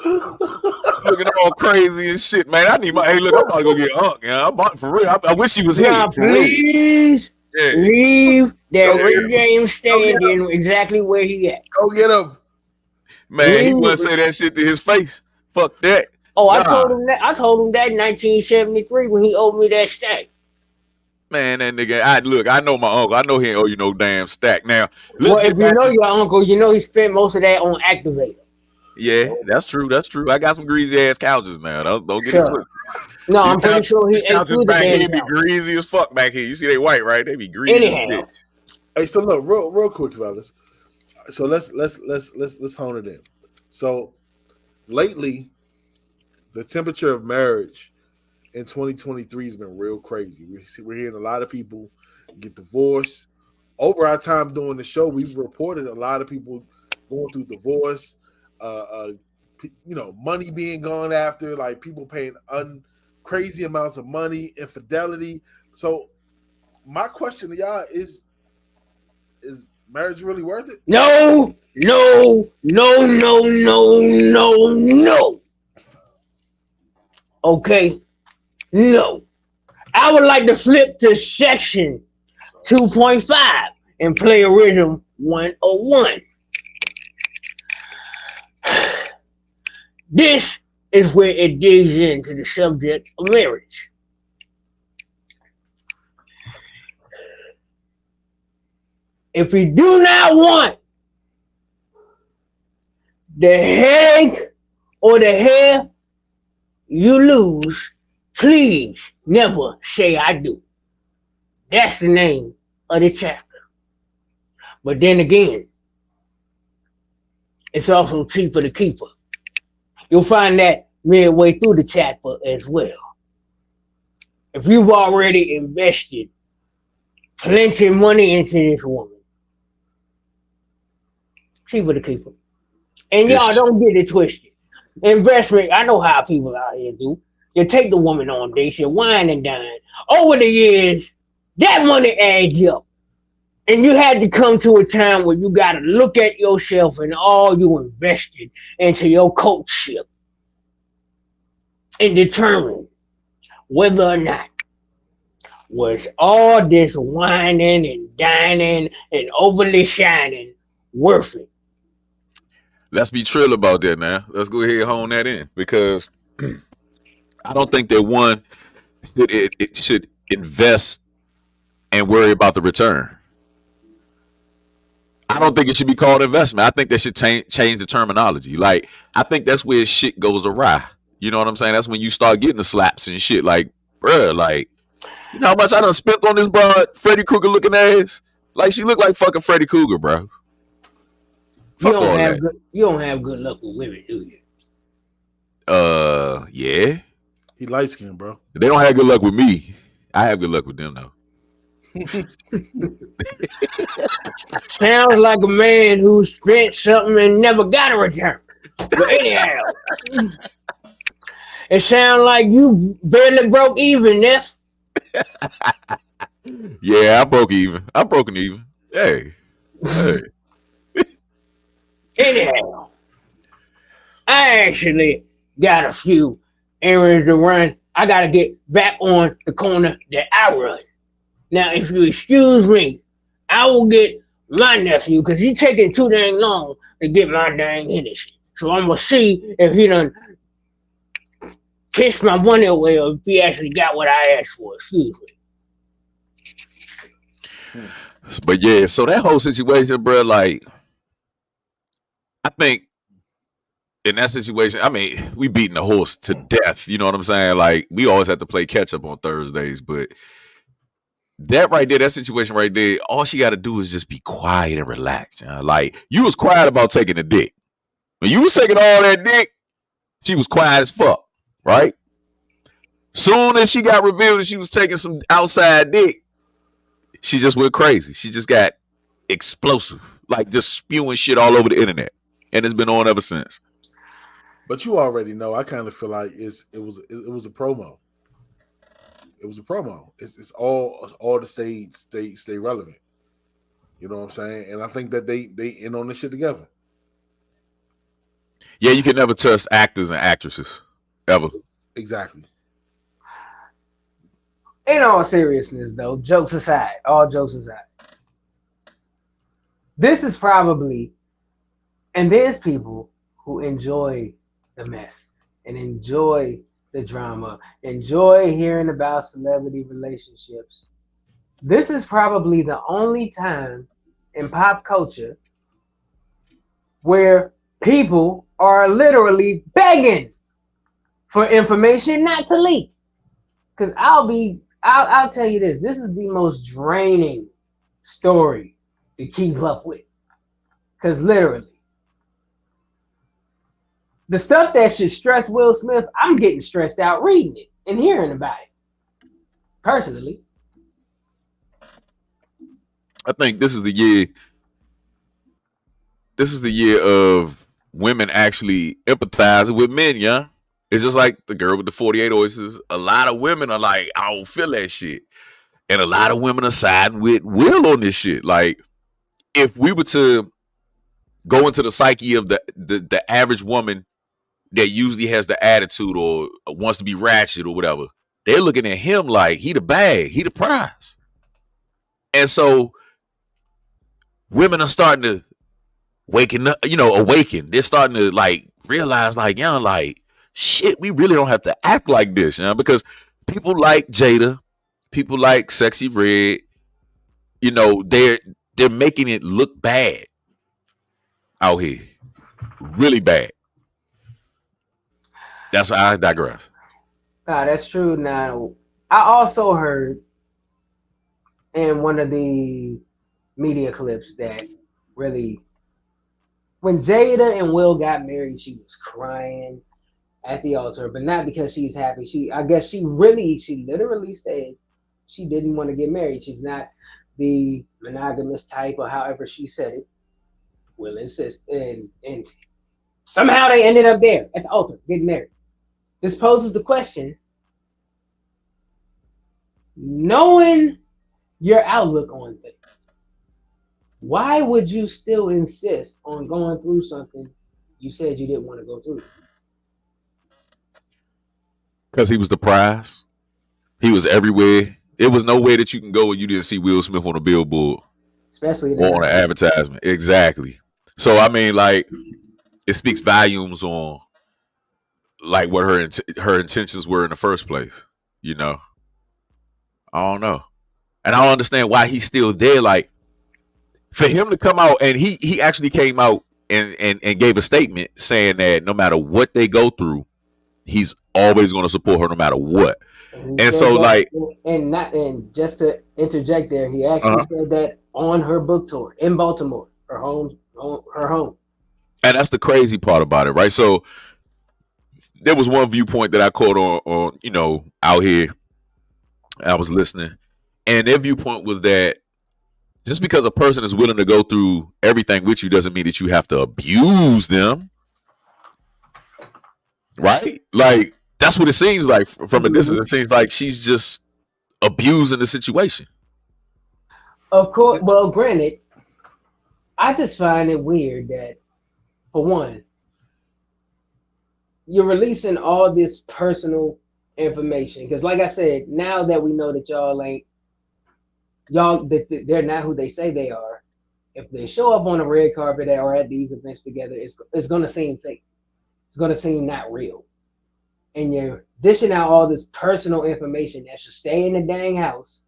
Looking all crazy and shit, man. I need my. Hey, look, I'm about to go get Unc. Yeah, I'm about for real. I wish he was here. Now, please leave that Rick James standing exactly where he at. Go get him. Man, he wouldn't say that shit to his face. Fuck that. Oh, nah. I told him that in 1973 when he owed me that stack. Man, that nigga, I know my uncle. I know he ain't owe you no damn stack. Now, well, if you know your uncle, you know he spent most of that on Activator. Yeah, that's true. That's true. I got some greasy ass couches now. Don't get it twisted. No, I'm pretty sure he couches back here be greasy as fuck back here. You see they white, right? They be greasy. Anyhow. Hey, so look, real quick, fellas. So let's hone it in. So lately, the temperature of marriage in 2023 has been real crazy. We're hearing a lot of people get divorced. Over our time doing the show, we've reported a lot of people going through divorce. Money being gone after, like people paying crazy amounts of money, infidelity. So my question to y'all is marriage really worth it? No. Okay. No. I would like to flip to section 2.5 and play original 101. This is where it digs into the subject of marriage. If you do not want the headache or the hair you lose, please never say I do. That's the name of the chapter. But then again, it's also cheaper to keeper. You'll find that midway through the chapter as well. If you've already invested plenty of money into this woman, cheaper to keeper. And y'all don't get it twisted. Investment, I know how people out here do. You take the woman on dates, you wine and dine. Over the years, that money adds up. And you had to come to a time where you got to look at yourself and all you invested into your coachship and determine whether or not was all this whining and dining and overly shining worth it. Let's be trill about that now. Let's go ahead and hone that in, because I don't think that one it should invest and worry about the return. I don't think it should be called investment. I think they should change the terminology. Like, I think that's where shit goes awry. You know what I'm saying? That's when you start getting the slaps and shit. Like, bruh, like, you know how much I done spent on this broad Freddy Krueger looking ass? Like, she look like fucking Freddy Krueger, bro. You don't have good luck with women, do you? Yeah. He light skinned, bro. They don't have good luck with me. I have good luck with them, though. Sounds like a man who spent something and never got a return. But anyhow, it sounds like you barely broke even, Ness. Yeah, I broke even. I'm broken even. Hey. Anyhow, I actually got a few errands to run. I got to get back on the corner that I run. Now, if you excuse me, I will get my nephew, because he's taking too dang long to get my dang Hennessy. So I'm going to see if he done pissed my money away or if he actually got what I asked for. Excuse me. But yeah, so that whole situation, bro, like, I think in that situation, I mean, we beating the horse to death. You know what I'm saying? Like, we always have to play catch up on Thursdays, but that right there, that situation right there, all she got to do is just be quiet and relax. You know? Like, you was quiet about taking the dick. When you was taking all that dick, she was quiet as fuck, right? Soon as she got revealed that she was taking some outside dick, she just went crazy. She just got explosive, like just spewing shit all over the internet. And it's been on ever since. But you already know, I kind of feel like it was a promo. It was a promo. It's all to stay relevant. You know what I'm saying? And I think that they in on this shit together. Yeah, you can never trust actors and actresses ever. Exactly. In all seriousness, though, all jokes aside, this is probably And there's people who enjoy the mess and enjoy the drama, enjoy hearing about celebrity relationships. This is probably the only time in pop culture where people are literally begging for information not to leak. Because I'll tell you this is the most draining story to keep up with. Because literally, the stuff that should stress Will Smith, I'm getting stressed out reading it and hearing about it. Personally. I think this is the year. This is the year of women actually empathizing with men, yeah. It's just like the girl with the 48 oysters. A lot of women are like, I don't feel that shit. And a lot of women are siding with Will on this shit. Like, if we were to go into the psyche of the average woman that usually has the attitude or wants to be ratchet or whatever, they're looking at him like he the bag, he the prize. And so women are starting to awaken. They're starting to like realize like, like, shit, we really don't have to act like this, because people like Jada, people like Sexy Red, they're making it look bad out here. Really bad. That's why I digress. That's true. Now, I also heard in one of the media clips that really, when Jada and Will got married, she was crying at the altar, but not because she's happy. I guess she literally said she didn't want to get married. She's not the monogamous type, or however she said it. Will insist, and somehow they ended up there at the altar getting married. This poses the question: knowing your outlook on things, why would you still insist on going through something you said you didn't want to go through? Because he was the prize. He was everywhere. There was no way that you can go and you didn't see Will Smith on a billboard. Especially or on an advertisement. Exactly. So, I mean, like, it speaks volumes on, like, what her intentions were in the first place. I don't know. And I don't understand why he's still there. Like, for him to come out, and he actually came out and gave a statement saying that no matter what they go through, he's always going to support her no matter what. And so, like, and just to interject there, he actually said that on her book tour in Baltimore, her home. And that's the crazy part about it, right? So there was one viewpoint that I caught on out here. I was listening, and their viewpoint was that just because a person is willing to go through everything with you doesn't mean that you have to abuse them, right? Like, that's what it seems like from a distance. It seems like she's just abusing the situation. Of course. Well, granted, I just find it weird that, for one, you're releasing all this personal information. Because, like I said, now that we know that they're not who they say they are, if they show up on a red carpet or at these events together, it's going to seem fake. It's going to seem not real. And you're dishing out all this personal information that should stay in the dang house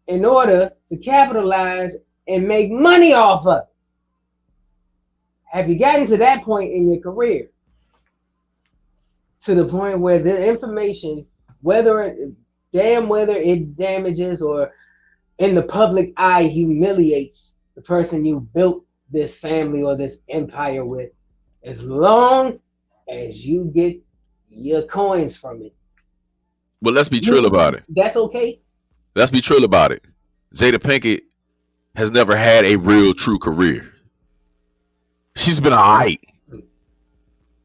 in order to capitalize and make money off of it. Have you gotten to that point in your career? To the point where the information, whether it damages or in the public eye humiliates the person you built this family or this empire with, as long as you get your coins from it. But let's be trill about it. That's okay. Let's be trill about it. Jada Pinkett has never had a real true career. She's been all right,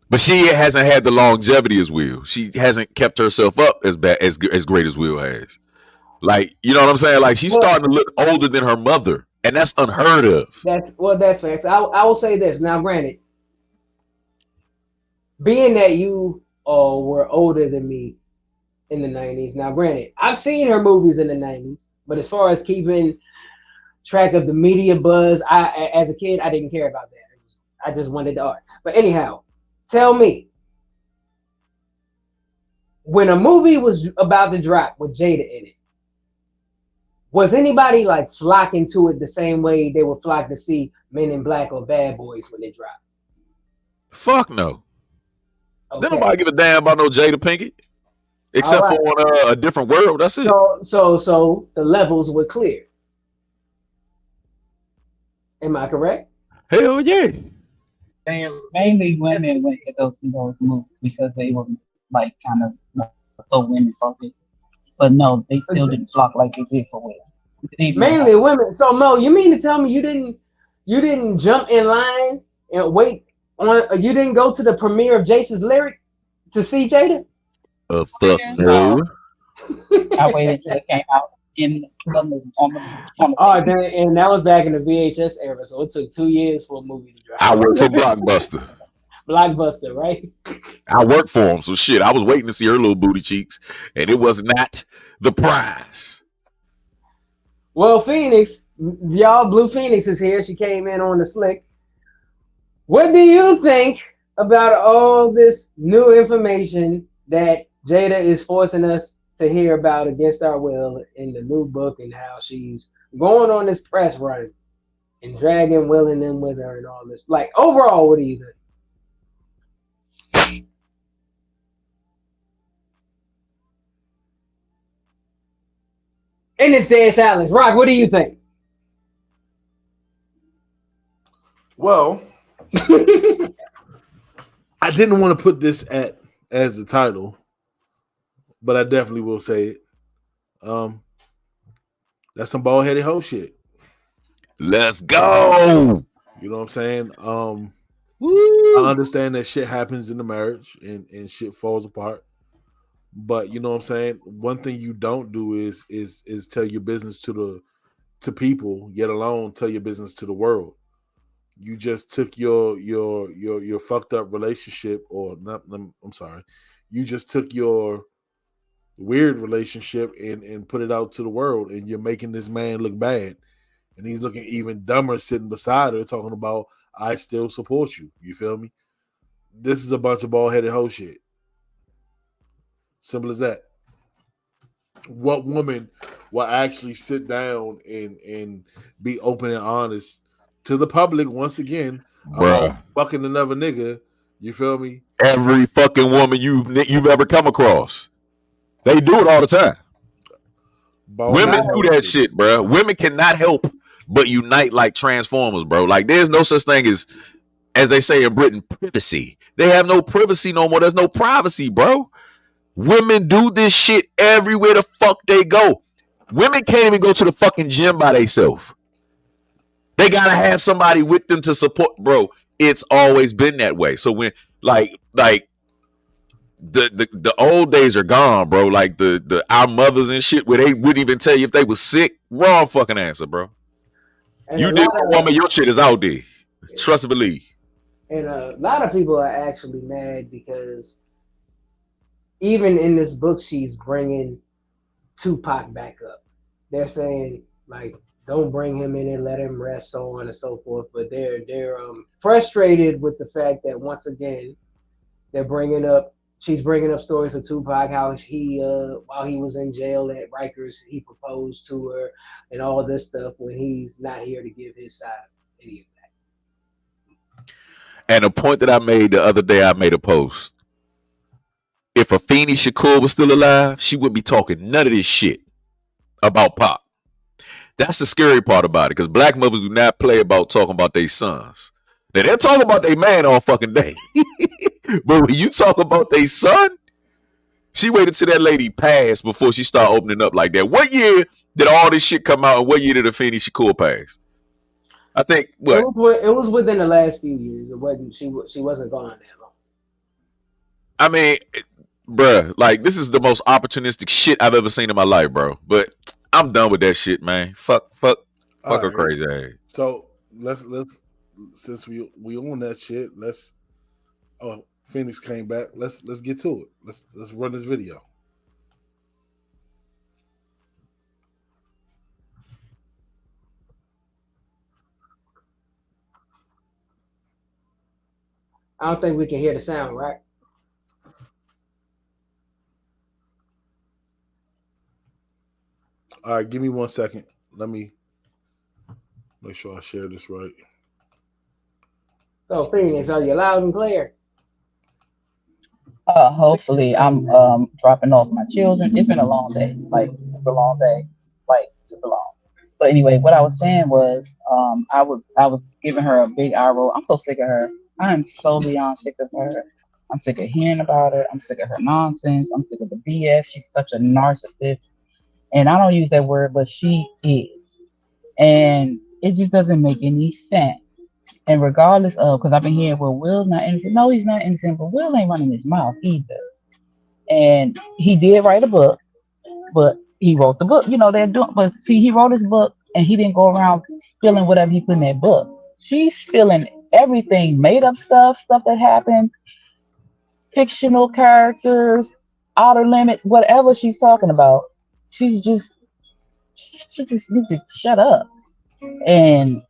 but she hasn't had the longevity as Will. She hasn't kept herself up as great as Will has. Like, you know what I'm saying? Like, she's starting to look older than her mother, and that's unheard of. That's facts. I will say this. Now, granted, being that you were older than me in the 90s. Now, granted, I've seen her movies in the 90s, but as far as keeping track of the media buzz, as a kid, I didn't care about that. I just wanted the art. But anyhow, tell me, when a movie was about to drop with Jada in it, was anybody like flocking to it the same way they would flock to see Men in Black or Bad Boys when they drop? Fuck no. Okay. Then nobody give a damn about no Jada Pinkett, except for on A Different World. That's it. So the levels were clear. Am I correct? Hell yeah. Mainly women went to go see those movies because they were like kind of so women focused. But no, they still didn't flock like they did for West. Mainly women. So Mo, you mean to tell me you didn't jump in line and wait on? You didn't go to the premiere of Jason's Lyric to see Jada? Fuck no. I waited until it came out in the movie on the and that was back in the VHS era, so it took 2 years for a movie to drop. I worked for Blockbuster. Blockbuster, right? I worked for him, so shit. I was waiting to see her little booty cheeks, and it was not the prize. Well, Phoenix, y'all, Blue Phoenix is here. She came in on the slick. What do you think about all this new information that Jada is forcing us to hear about against our will in the new book, and how she's going on this press run and dragging Will and them with her and all this? Like, overall, what do you think? And it's dead silence. Rock, what do you think? Well, I didn't want to put this as the title, but I definitely will say it. That's some bald-headed hoe shit. Let's go. You know what I'm saying? I understand that shit happens in the marriage and shit falls apart. But you know what I'm saying? One thing you don't do is tell your business to people, yet alone tell your business to the world. You just took your fucked up relationship, or not, I'm sorry. You just took your weird relationship and put it out to the world, and you're making this man look bad. And he's looking even dumber sitting beside her talking about, I still support you. You feel me? This is a bunch of bald-headed hoe shit. Simple as that. What woman will actually sit down and be open and honest to the public once again about fucking another nigga? You feel me? Every fucking woman you've ever come across, they do it all the time. Women do that shit, bro. Women cannot help but unite like Transformers, bro. Like, there's no such thing as they say in Britain, privacy. They have no privacy no more. There's no privacy, bro. Women do this shit everywhere the fuck they go. Women can't even go to the fucking gym by themselves. They gotta have somebody with them to support, bro. It's always been that way. So when like the old days are gone, bro. Like the our mothers and shit, where they wouldn't even tell you if they was sick. Wrong fucking answer, bro. And you did a woman, your shit is out there. Trust and believe. And a lot of people are actually mad because even in this book, she's bringing Tupac back up. They're saying, like, don't bring him in and let him rest, so on and so forth. But they're frustrated with the fact that once again she's bringing up stories of Tupac, how he while he was in jail at Rikers, he proposed to her and all this stuff when he's not here to give his side of any of that. And a point that I made the other day, I made a post. If Afeni Shakur was still alive, she wouldn't be talking none of this shit about Pop. That's the scary part about it, because black mothers do not play about talking about their sons. Now, they're talking about their man all fucking day. But when you talk about their son, she waited till that lady passed before she started opening up like that. What year did all this shit come out, and what year did Afeni Shakur pass? I think what? It was within the last few years. It wasn't. She wasn't gone that long. I mean, bruh, like, this is the most opportunistic shit I've ever seen in my life, bro. But I'm done with that shit, man. Fuck her crazy ass. So let's since we on that shit, Phoenix came back. Let's get to it. Let's run this video. I don't think we can hear the sound, right? All right, give me 1 second. Let me make sure I share this right. So, Phoenix, are you loud and clear? Hopefully, I'm dropping off my children. It's been a long day, like super long day, like super long. But anyway, what I was saying was, I was giving her a big eye roll. I'm so sick of her. I am so beyond sick of her. I'm sick of hearing about her. I'm sick of her nonsense. I'm sick of the BS. She's such a narcissist, and I don't use that word, but she is, and it just doesn't make any sense. And regardless of, because I've been hearing, well, Will's not innocent. No, he's not innocent, but Will ain't running his mouth either. And he did write a book, but he wrote the book. You know, they're doing, but see, he wrote his book and he didn't go around spilling whatever he put in that book. She's spilling everything, made up stuff that happened, fictional characters, outer limits, whatever she's talking about. She just needs to shut up. And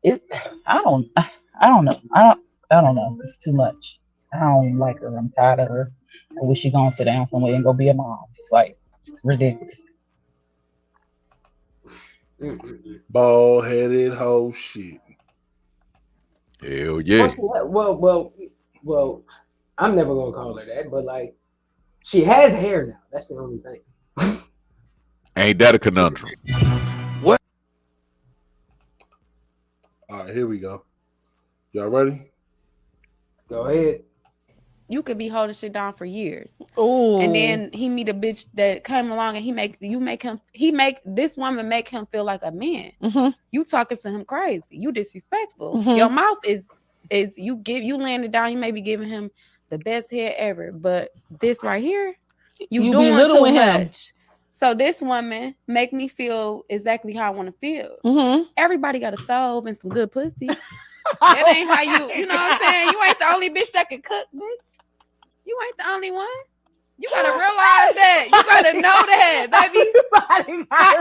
I don't know. I don't know. It's too much. I don't like her. I'm tired of her. I wish she gonna sit down somewhere and go be a mom. It's like, it's ridiculous. Bald headed hoe shit. Hell yeah. Well, I'm never gonna call her that, but like, she has hair now. That's the only thing. Ain't that a conundrum? What? All right, here we go. Y'all ready? Go ahead. You could be holding shit down for years. Ooh. And then he meet a bitch that came along and he make this woman make him feel like a man. Mm-hmm. You talking to him crazy. You disrespectful. Mm-hmm. Your mouth is you laying it down, you may be giving him the best head ever. But this right here, you doing too much. So this woman make me feel exactly how I want to feel. Mm-hmm. Everybody got a stove and some good pussy. That ain't how you know what I'm saying? You ain't the only bitch that can cook, bitch. You ain't the only one. You gotta realize that. You gotta know that, baby.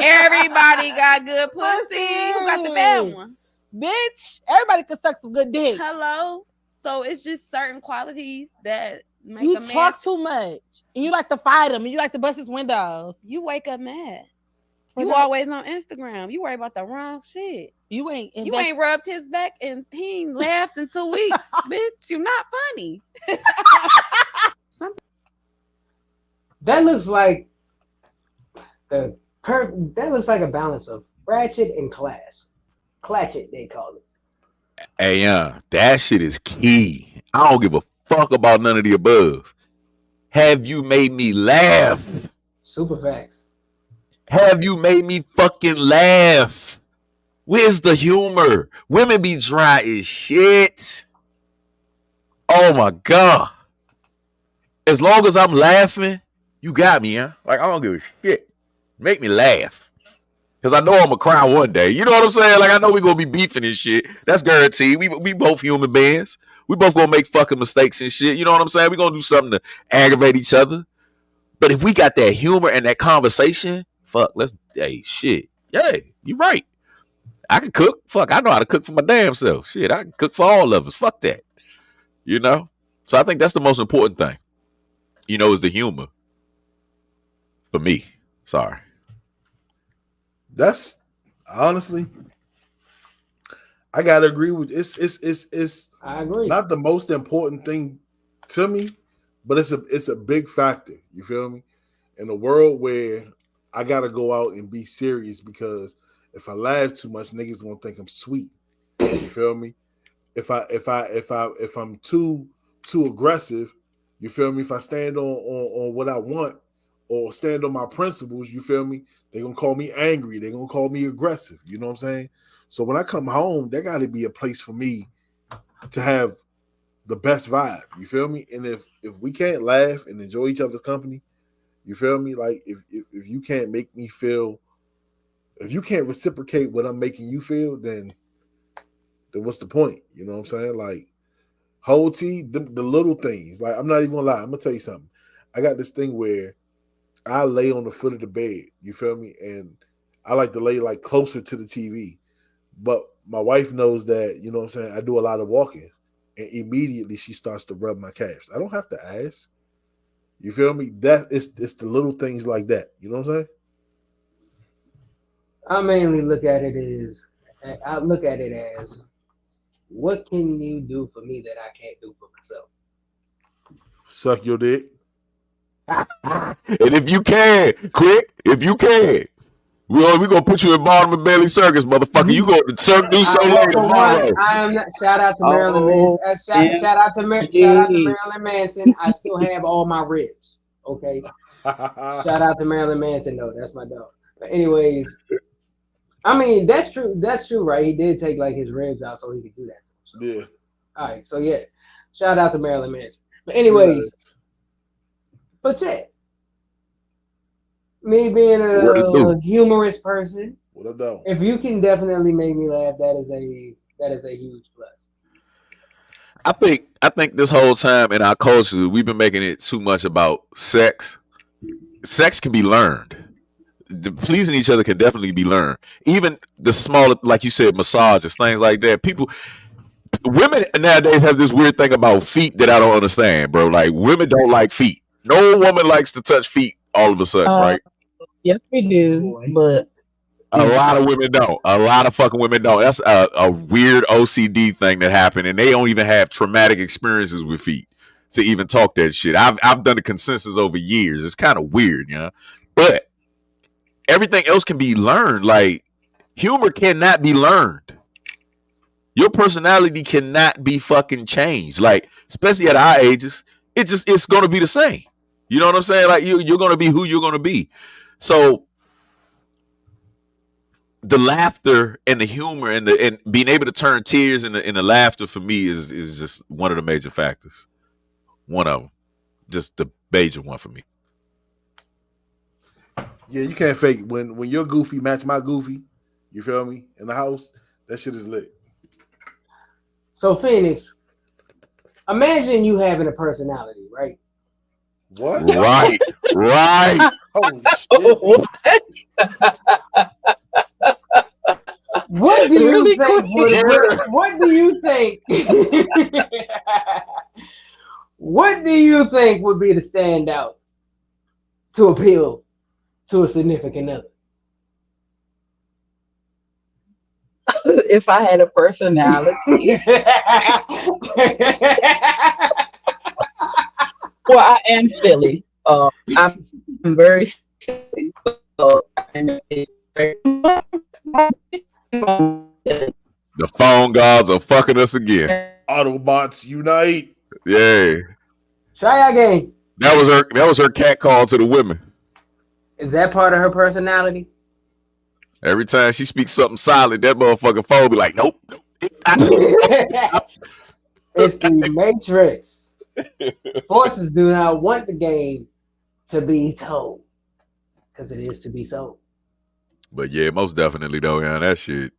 Everybody got good pussy. Who got the bad one? Bitch, everybody can suck some good dick. Hello. So it's just certain qualities that make you a man talk too much. And you like to fight him and you like to bust his windows. You wake up mad. You always on Instagram. You worry about the wrong shit. You ain't rubbed his back and he ain't laughed in 2 weeks. Bitch, you not funny. That looks like that looks like a balance of ratchet and class. Clatchet, they call it. Hey, that shit is key. I don't give a fuck about none of the above. Have you made me laugh? Super facts. Have you made me fucking laugh? Where's the humor? Women be dry as shit. Oh my God. As long as I'm laughing, you got me, huh? Like, I don't give a shit. Make me laugh. Because I know I'm going to cry one day. You know what I'm saying? Like, I know we're going to be beefing and shit. That's guaranteed. We both human beings. We both going to make fucking mistakes and shit. You know what I'm saying? We're going to do something to aggravate each other. But if we got that humor and that conversation, fuck, hey, shit. Yeah, you're right. I can cook. Fuck, I know how to cook for my damn self. Shit, I can cook for all of us. Fuck that. You know? So I think that's the most important thing. You know, is the humor. For me. Sorry. That's honestly, I gotta agree with it's I agree. Not the most important thing to me, but it's a big factor. You feel me? In a world where I gotta go out and be serious because if I laugh too much, niggas gonna think I'm sweet. You feel me? If I'm too aggressive, you feel me? If I stand on what I want or stand on my principles, you feel me? They're gonna call me angry. They're gonna call me aggressive. You know what I'm saying? So when I come home, there gotta be a place for me to have the best vibe. You feel me? And if we can't laugh and enjoy each other's company, you feel me? Like if you can't make me feel, if you can't reciprocate what I'm making you feel, then what's the point? You know what I'm saying? Like whole tea, the little things. Like I'm not even gonna lie. I'm gonna tell you something. I got this thing where I lay on the foot of the bed. You feel me? And I like to lay like closer to the TV. But my wife knows that, you know what I'm saying, I do a lot of walking. and immediately she starts to rub my calves. I don't have to ask. You feel me? That it's the little things like that. You know what I'm saying? I mainly look at it as what can you do for me that I can't do for myself? Suck your dick. And if you can, quick, if you can, we gonna put you in Baltimore Bailey Circus, motherfucker. You go to Cirque du Soleil tomorrow. I am not. Shout out to Marilyn Manson. Shout out to Marilyn Manson. I still have all my ribs. Okay. Shout out to Marilyn Manson though. That's my dog. But anyways, I mean that's true. That's true, right? He did take like his ribs out so he could do that. So. Yeah. All right. So yeah, shout out to Marilyn Manson. But anyways, but yeah. Me being a humorous person, if you can definitely make me laugh, that is a huge plus. I think this whole time in our culture, we've been making it too much about sex. Sex can be learned. Pleasing each other can definitely be learned. Even the smaller, like you said, massages, things like that. Women nowadays have this weird thing about feet that I don't understand, bro. Like women don't like feet. No woman likes to touch feet all of a sudden, right? Yes, we do, but a lot of women don't. A lot of fucking women don't. That's a weird OCD thing that happened, and they don't even have traumatic experiences with feet to even talk that shit. I've done a consensus over years. It's kind of weird, you know. But everything else can be learned. Like humor cannot be learned. Your personality cannot be fucking changed. Like especially at our ages, it's gonna be the same. You know what I'm saying? Like you're gonna be who you're gonna be. So the laughter and the humor and being able to turn tears into laughter for me is just one of the major factors. One of them, just the major one for me. Yeah, you can't fake it. When your goofy match my goofy, you feel me? In the house, that shit is lit. So Phoenix, imagine you having a personality, right? What? Right. Holy shit. What do you think? What do you think? What do you think would be the standout to appeal to a significant other? If I had a personality. Well, I am silly. I'm very silly. The phone gods are fucking us again. Autobots unite. Yeah. Try again. That was her cat call to the women. Is that part of her personality? Every time she speaks something silent, that motherfucking phone be like, nope. It's the Matrix. Forces do not want the game to be told because it is to be sold. But yeah, most definitely though, yeah, that shit.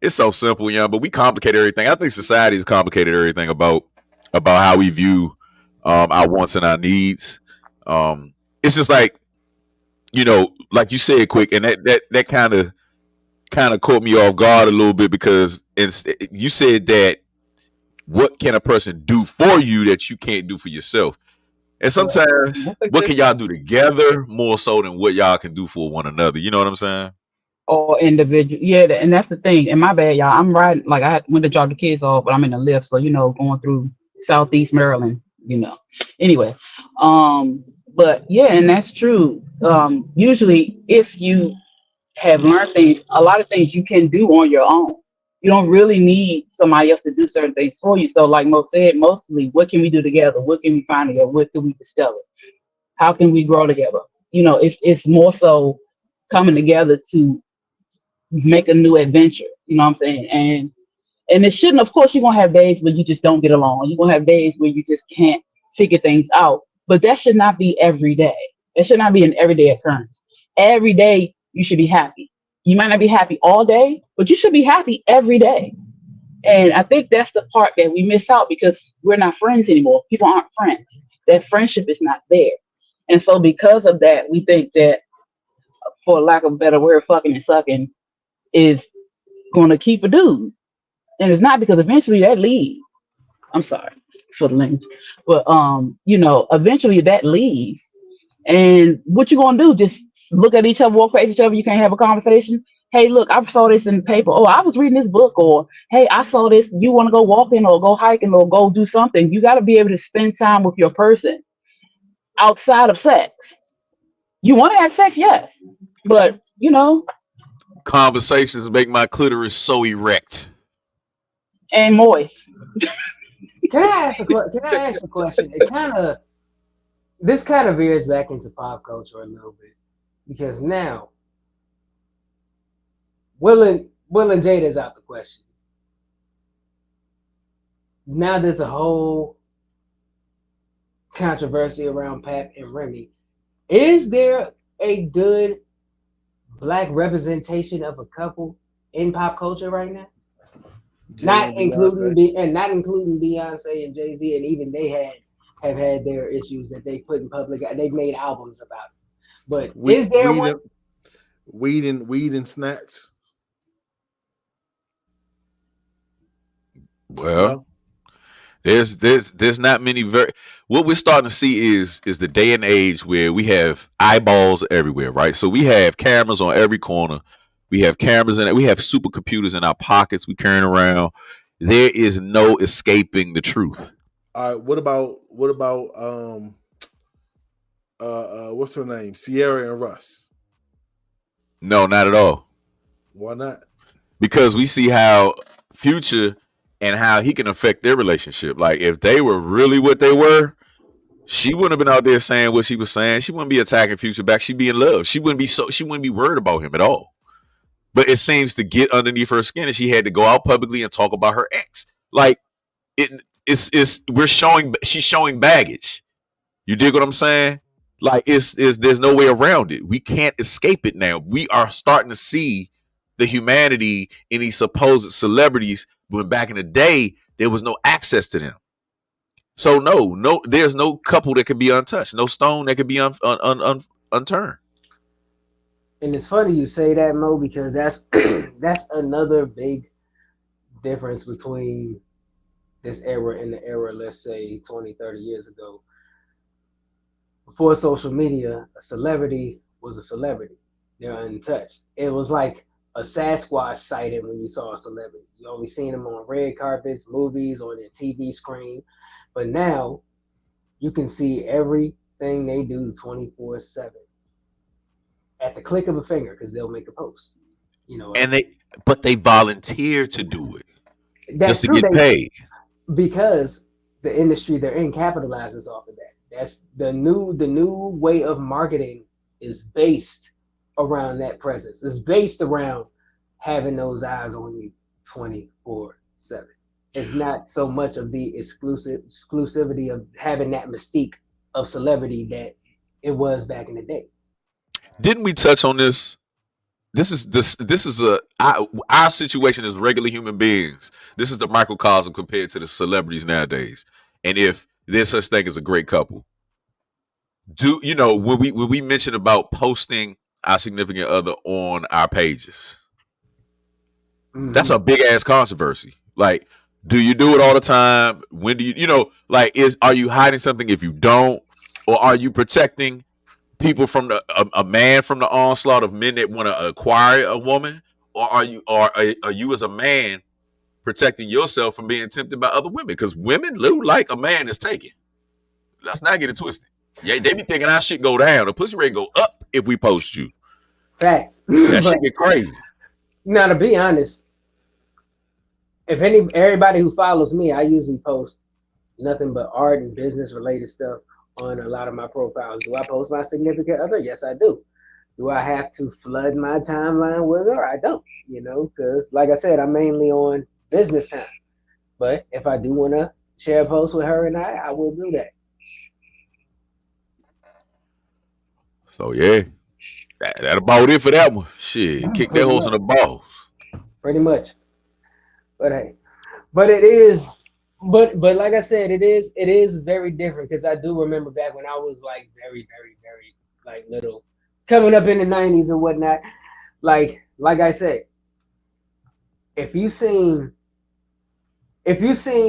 It's so simple, yeah. But we complicate everything. I think society has complicated everything about how we view our wants and our needs. It's just like, you know, like you said, quick, and that kind of caught me off guard a little bit because you said that what can a person do for you that you can't do for yourself? And sometimes what can y'all do together more so than what y'all can do for one another? You know what I'm saying? Or individual. Yeah, and that's the thing. And my bad, y'all. I'm riding, like I went to drop the kids off, but I'm in the lift. So, you know, going through Southeast Maryland, you know. Anyway, but yeah, and that's true. Usually if you have learned things, a lot of things you can do on your own. You don't really need somebody else to do certain things for you. So like Mo said, mostly what can we do together? What can we find together? What can we discover? How can we grow together? You know, it's more so coming together to make a new adventure. You know what I'm saying? And it shouldn't, of course, you're going to have days where you just don't get along. You're going to have days where you just can't figure things out. But that should not be every day. It should not be an everyday occurrence. Every day you should be happy. You might not be happy all day, but you should be happy every day. And I think that's the part that we miss out because we're not friends anymore. People aren't friends. That friendship is not there. And so because of that, we think that, for lack of a better word, fucking and sucking is going to keep a dude. And it's not, because eventually that leaves. I'm sorry for the language, but eventually that leaves. And what you gonna do? Just look at each other, walk past each other. You can't have a conversation. Hey, look, I saw this in the paper. Oh, I was reading this book. Or hey, I saw this. You want to go walking or go hiking or go do something? You got to be able to spend time with your person outside of sex. You want to have sex, yes, but Conversations make my clitoris so erect and moist. Can I ask a question? This kind of veers back into pop culture a little bit, because now Will and Jada's out the question. Now there's a whole controversy around Pat and Remy. Is there a good black representation of a couple in pop culture right now? Not including Beyonce and Jay-Z, and even they have had their issues that they put in public. They've made albums about it. But is there one? Weed and snacks. Well, there's not many. What we're starting to see is the day and age where we have eyeballs everywhere, right? So we have cameras on every corner. We have cameras in it. We have supercomputers in our pockets. We carrying around. There is no escaping the truth. All right. What about what's her name? Sierra and Russ. No, not at all. Why not? Because we see how Future and how he can affect their relationship. Like if they were really what they were, she wouldn't have been out there saying what she was saying. She wouldn't be attacking Future back. She'd be in love. She wouldn't be worried about him at all. But it seems to get underneath her skin, and she had to go out publicly and talk about her ex. Like she's showing baggage. You dig what I'm saying? Like there's no way around it. We can't escape it now. We are starting to see the humanity in these supposed celebrities when back in the day there was no access to them. So no, there's no couple that could be untouched, no stone that could be unturned. And it's funny you say that, Mo, because that's another big difference between this era and the era, let's say 20, 30 years ago. Before social media, a celebrity was a celebrity. They're untouched. It was like a Sasquatch sighting when you saw a celebrity. You only seen them on red carpets, movies, on their TV screen. But now you can see everything they do 24/7 at the click of a finger, because they'll make a post. But they volunteer to do it just to get paid. Because the industry they're in capitalizes off of that. That's the new way of marketing is based around that presence. It's based around having those eyes on you 24/7. It's not so much of the exclusivity of having that mystique of celebrity that it was back in the day. Didn't we touch on this? This is our situation as regular human beings. This is the microcosm compared to the celebrities nowadays. And if there's such thing as a great couple, when we mention about posting our significant other on our pages, that's a big ass controversy. Like, do you do it all the time? When do are you hiding something if you don't, or are you protecting people from a man from the onslaught of men that want to acquire a woman, or are you as a man protecting yourself from being tempted by other women? Because women like a man is taken. Let's not get it twisted. Yeah, they be thinking our shit go down. The pussy rate go up if we post you. Facts. That shit get crazy. Now, to be honest, everybody who follows me, I usually post nothing but art and business related stuff on a lot of my profiles. Do I post my significant other? Yes, I do. Do I have to flood my timeline with her? I don't, because like I said, I'm mainly on business time. But if I do want to share a post with her and I will do that. So yeah, that about it for that one. Shit, kick that horse in the balls. Pretty much. But hey, it is. But like I said, it is very different, because I do remember back when I was like very, very, very like little, coming up in the 90s and whatnot. Like I said, if you seen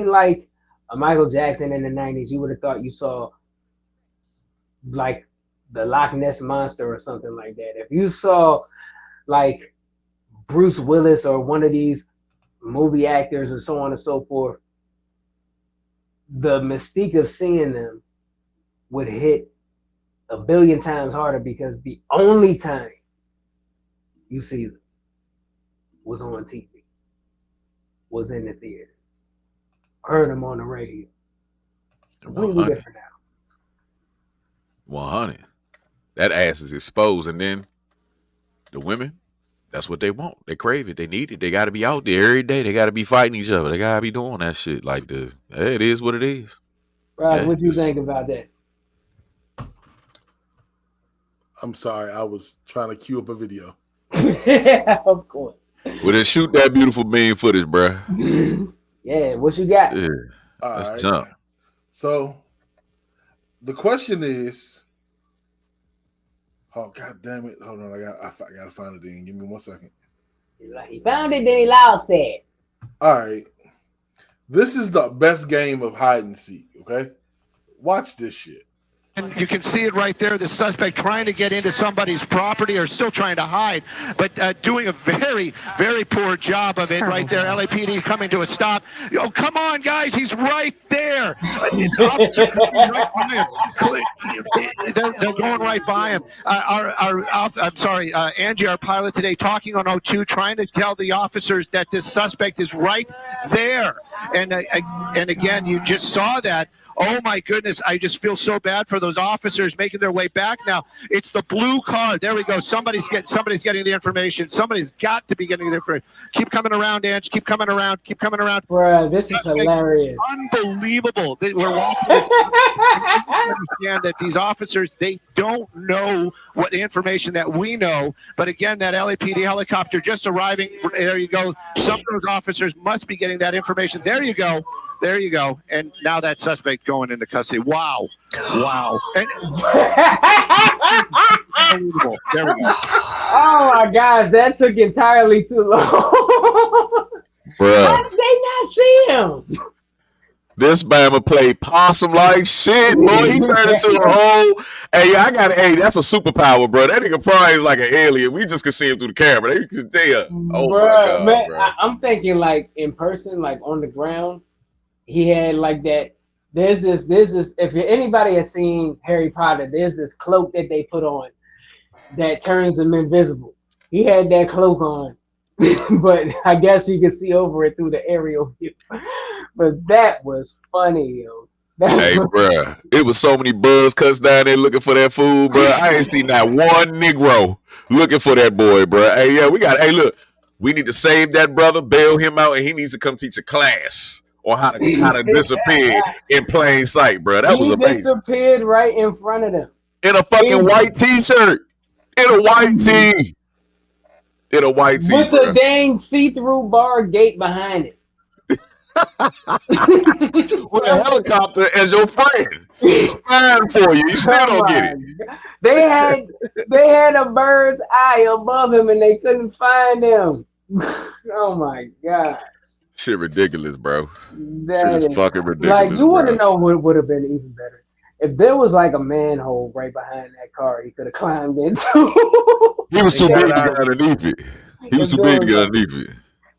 like a Michael Jackson in the 90s, you would have thought you saw like the Loch Ness Monster or something like that. If you saw like Bruce Willis or one of these movie actors and so on and so forth, the mystique of seeing them would hit a billion times harder because the only time you see them was on TV, was in the theaters, heard them on the radio. Completely different now. 100. That ass is exposed, and then the women, that's what they want. They crave it. They need it. They got to be out there every day. They got to be fighting each other. They got to be doing that shit. Like hey, it is what it is. Rob, what do you think about that? I'm sorry, I was trying to queue up a video. Of course. Well, then shoot that beautiful bean footage, bro. Yeah, what you got? Yeah, let's jump. So, the question is, oh god damn it! Hold on, I gotta find it. Then give me 1 second. He found it, then he lost it. All right, this is the best game of hide and seek. Okay, watch this shit. And you can see it right there, the suspect trying to get into somebody's property or still trying to hide, but doing a very, very poor job of it right there. LAPD coming to a stop. Oh, come on, guys, he's right there. They're going right by him. I'm sorry, Angie, our pilot today, talking on O2, trying to tell the officers that this suspect is right there. And again, you just saw that. Oh my goodness, I just feel so bad for those officers making their way back now. It's the blue car. There we go. Somebody's getting the information. Somebody's got to be getting the information. Keep coming around, Ange. Keep coming around. Keep coming around. Bro, this is hilarious. Unbelievable. We're watching this. Understand that these officers, they don't know what the information that we know. But again, that LAPD helicopter just arriving. There you go. Some of those officers must be getting that information. There you go. There you go. And now that suspect going into custody. Wow. Wow. And there we go. Oh my gosh, that took entirely too long. Bruh. How did they not see him? This Bama played possum like shit, boy. He turned into a whole. Hey, that's a superpower, bro. That nigga probably is like an alien. We just could see him through the camera. Oh, bro, my God, man, bro. I'm thinking like in person, like on the ground. He had like that. There's this. If anybody has seen Harry Potter, there's this cloak that they put on that turns them invisible. He had that cloak on, but I guess you can see over it through the aerial view. But that was funny, yo. Hey, bro, it was so many buzz cuts down there looking for that food, bro. I ain't seen not one Negro looking for that boy, bro. Hey, yeah, look, we need to save that brother, bail him out, and he needs to come teach a class on how to disappear in plain sight, bro. That was amazing. He disappeared right in front of them. In a fucking white t-shirt. In a white tee. With bro. the dang see-through bar gate behind it. With a helicopter as your friend. Spying for you. You still don't get it. They had a bird's eye above him and they couldn't find him. Oh my God. Shit ridiculous, bro. Shit is fucking ridiculous. Like, you want to know what would have been even better? If there was like a manhole right behind that car he could have climbed into. He was too big to get underneath it.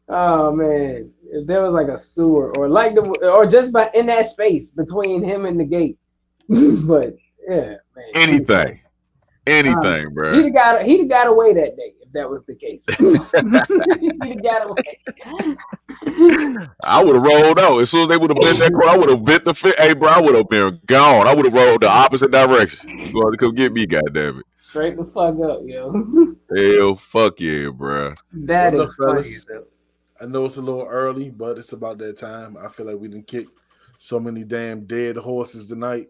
Oh man. If there was like a sewer or just in that space between him and the gate. But yeah, man. Anything, bro. He'd have got away that day if that was the case. He'd have got away. I would have rolled out as soon as they would have bent that car. I would have bent the fit. Hey, bro, I would have been gone. I would have rolled the opposite direction. You want to come get me, goddamn it. Straight the fuck up, yo. Hell, fuck yeah, bro. That is funny, though. I know it's a little early, but it's about that time. I feel like we didn't kick so many damn dead horses tonight.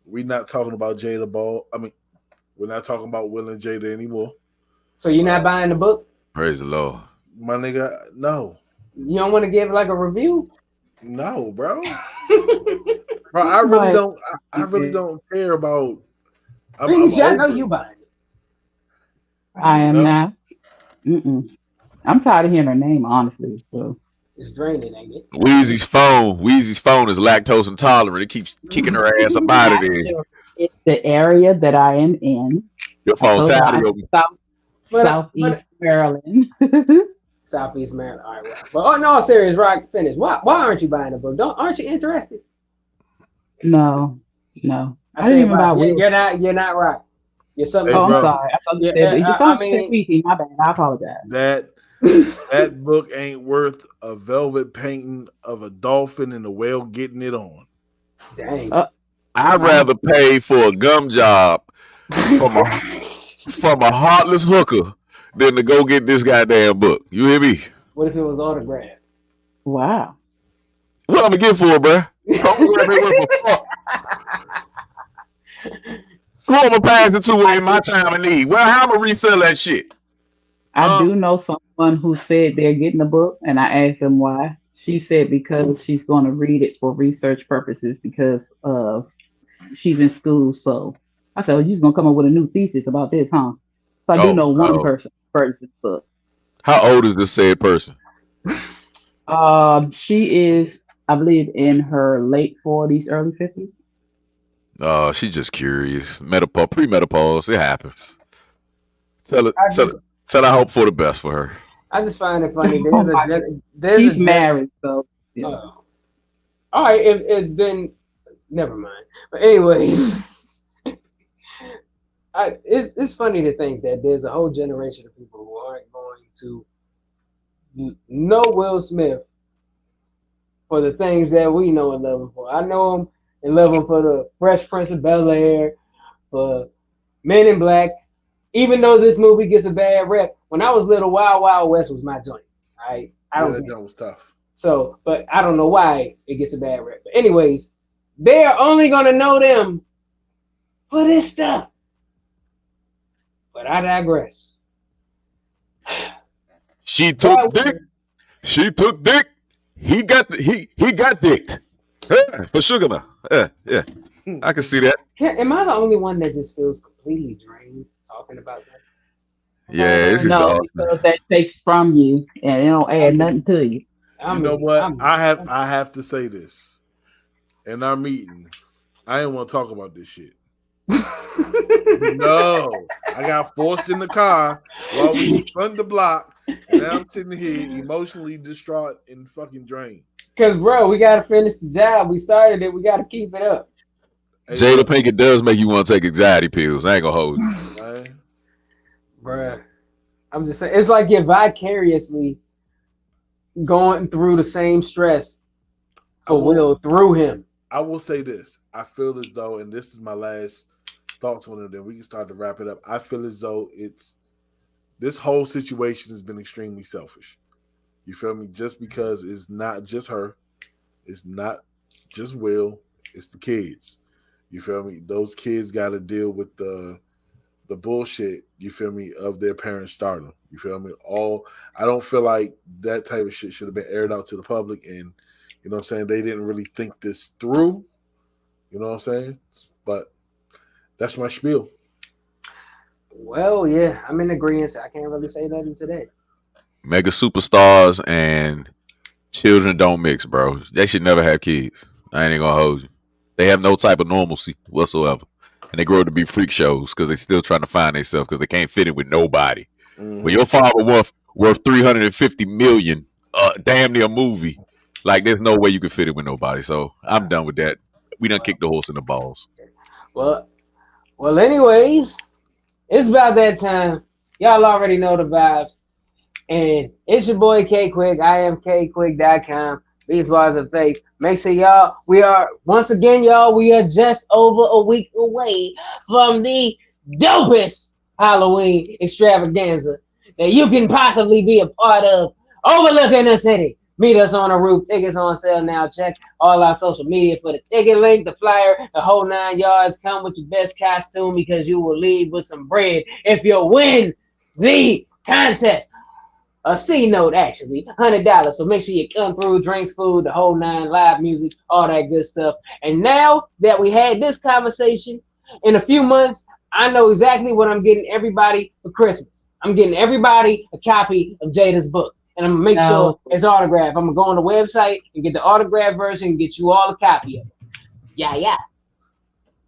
We're not talking about Jada Ball. I mean, we're not talking about Will and Jada anymore. So you're not buying the book? Praise the Lord. My nigga, no. You don't want to give like a review? No, bro. Bro, I really don't. I really don't care about. I know you buying it. I am not. I'm tired of hearing her name, honestly. So It's draining, ain't it? Wheezy's phone is lactose intolerant. It keeps kicking her ass up out of there. It's the area that I am in. Your phone tired of Southeast Maryland. Southeast Maryland. All right, well. But no, serious, Rock, finish. Why aren't you buying a book? Aren't you interested? No. I didn't even buy Will. You're not right. You're something. I'm sorry. I thought you said my bad. I apologize. That book ain't worth a velvet painting of a dolphin and a whale getting it on. Dang. I'd rather pay for a gum job from a heartless hooker than to go get this goddamn book. You hear me? What if it was autographed? Wow. What I'm gonna get for it, bro? Who I'm gonna pass it to in my time of need? Well, how I'm gonna resell that shit? I do know someone who said they're getting a book, and I asked them why. She said because she's going to read it for research purposes because she's in school. So I said, well, you're going to come up with a new thesis about this, huh? So I do know one person purchased the book. How old is this said person? She is, I believe, in her late 40s, early 50s. Oh, she's just curious. Premenopause, it happens. Tell I hope for the best for her. I just find it funny. She's married, so. Yeah. All right, if then never mind. But anyways, it's funny to think that there's a whole generation of people who aren't going to know Will Smith for the things that we know and love him for. I know him and love him for the Fresh Prince of Bel-Air, for Men in Black. Even though this movie gets a bad rep, when I was little, Wild Wild West was my joint. Right? That was tough. So, but I don't know why it gets a bad rep. But anyways, they're only gonna know them for this stuff. But I digress. She took dick. He got dicked. For sugar now. Yeah. I can see that. Am I the only one that just feels completely drained talking about that? Yeah, it's no, because that takes from you and it don't add nothing to you. You know what? I have to say this. In our meeting, I didn't want to talk about this shit. No, I got forced in the car while we spun the block, and now I'm sitting here emotionally distraught and fucking drained. Because, bro, we got to finish the job. We started it. We got to keep it up. Jada Pinkett does make you want to take anxiety pills. I ain't gonna hold you. Bruh. I'm just saying, it's like you're vicariously going through the same stress for Will through him. I will say this. I feel as though, and this is my last thoughts on it, then we can start to wrap it up. I feel as though this whole situation has been extremely selfish. You feel me? Just because it's not just her, it's not just Will, it's the kids. You feel me? Those kids got to deal with the bullshit, you feel me, of their parents' stardom. You feel me? I don't feel like that type of shit should have been aired out to the public, and you know what I'm saying? They didn't really think this through. You know what I'm saying? But that's my spiel. Well, yeah, I'm in agreement. I can't really say nothing today. Mega superstars and children don't mix, bro. They should never have kids. I ain't gonna hold you. They have no type of normalcy whatsoever. And they grow up to be freak shows because they're still trying to find themselves because they can't fit in with nobody. Mm-hmm. When your father worth $350 million, damn near a movie, like there's no way you can fit in with nobody. So I'm done with that. We done kicked the horse in the balls. Well, anyways, it's about that time. Y'all already know the vibes. And it's your boy K-Quick. I am KQuick.com. These bars are fake. Make sure we are just over a week away from the dopest Halloween extravaganza that you can possibly be a part of overlooking the city. Meet us on the roof. Tickets on sale now. Check all our social media for the ticket link, the flyer, the whole 9 yards. Come with your best costume because you will leave with some bread if you win the contest. A C note, actually, $100. So make sure you come through, drinks, food, the whole 9, live music, all that good stuff. And now that we had this conversation, in a few months, I know exactly what I'm getting everybody for Christmas. I'm getting everybody a copy of Jada's book. and I'm gonna make sure it's autographed. I'm gonna go on the website and get the autographed version and get you all a copy of it. Yeah.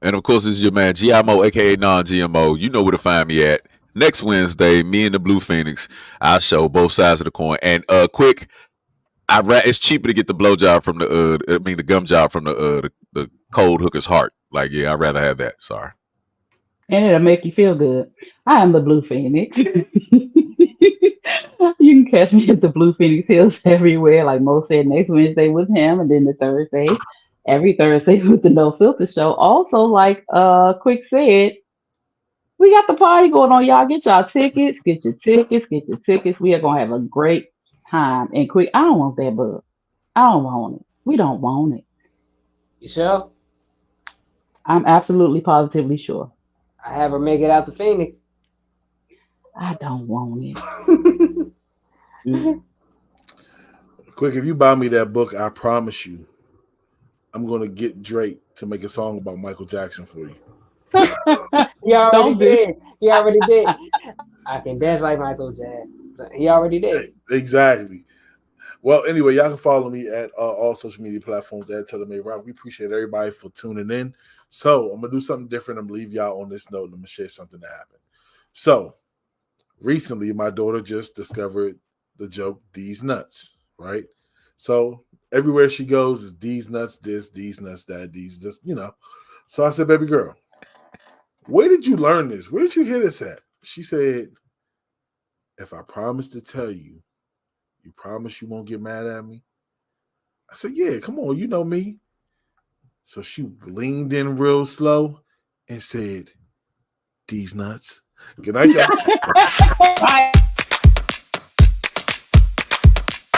And of course, it's your man GMO, aka Non-GMO. You know where to find me at. Next Wednesday, me and the Blue Phoenix, I show both sides of the coin. And quick, it's cheaper to get the blow job from the gum job from the cold hooker's heart. Like, yeah, I'd rather have that. Sorry. And it'll make you feel good. I am the Blue Phoenix. You can catch me at the Blue Phoenix Hills everywhere. Like Mo said, next Wednesday with him, and then the Thursday, every Thursday with the No Filter Show. Also, like Quick said, we got the party going on. Y'all get your tickets. Get your tickets. We are gonna have a great time. And Quick, I don't want that book. I don't want it. We don't want it. You sure? I'm absolutely positively sure. I have her make it out to Phoenix. I don't want it. Quick, if you buy me that book, I promise you, I'm gonna get Drake to make a song about Michael Jackson for you. He already did. I can dance like Michael Jackson. He already did. Exactly. Well, anyway, y'all can follow me at all social media platforms at Taylor Rock. We appreciate everybody for tuning in. So I'm gonna do something different. I'm gonna leave y'all on this note. I'm gonna share something that happened. So recently, my daughter just discovered the joke "These nuts," right? So everywhere she goes is "These nuts this, these nuts that, these just So I said, "Baby girl, where did you learn this? Where did you hear this at?" She said, "If I promise to tell you, you promise you won't get mad at me?" I said, "Yeah, come on, you know me." So she leaned in real slow and said, "These nuts." Good night, y'all. Bye.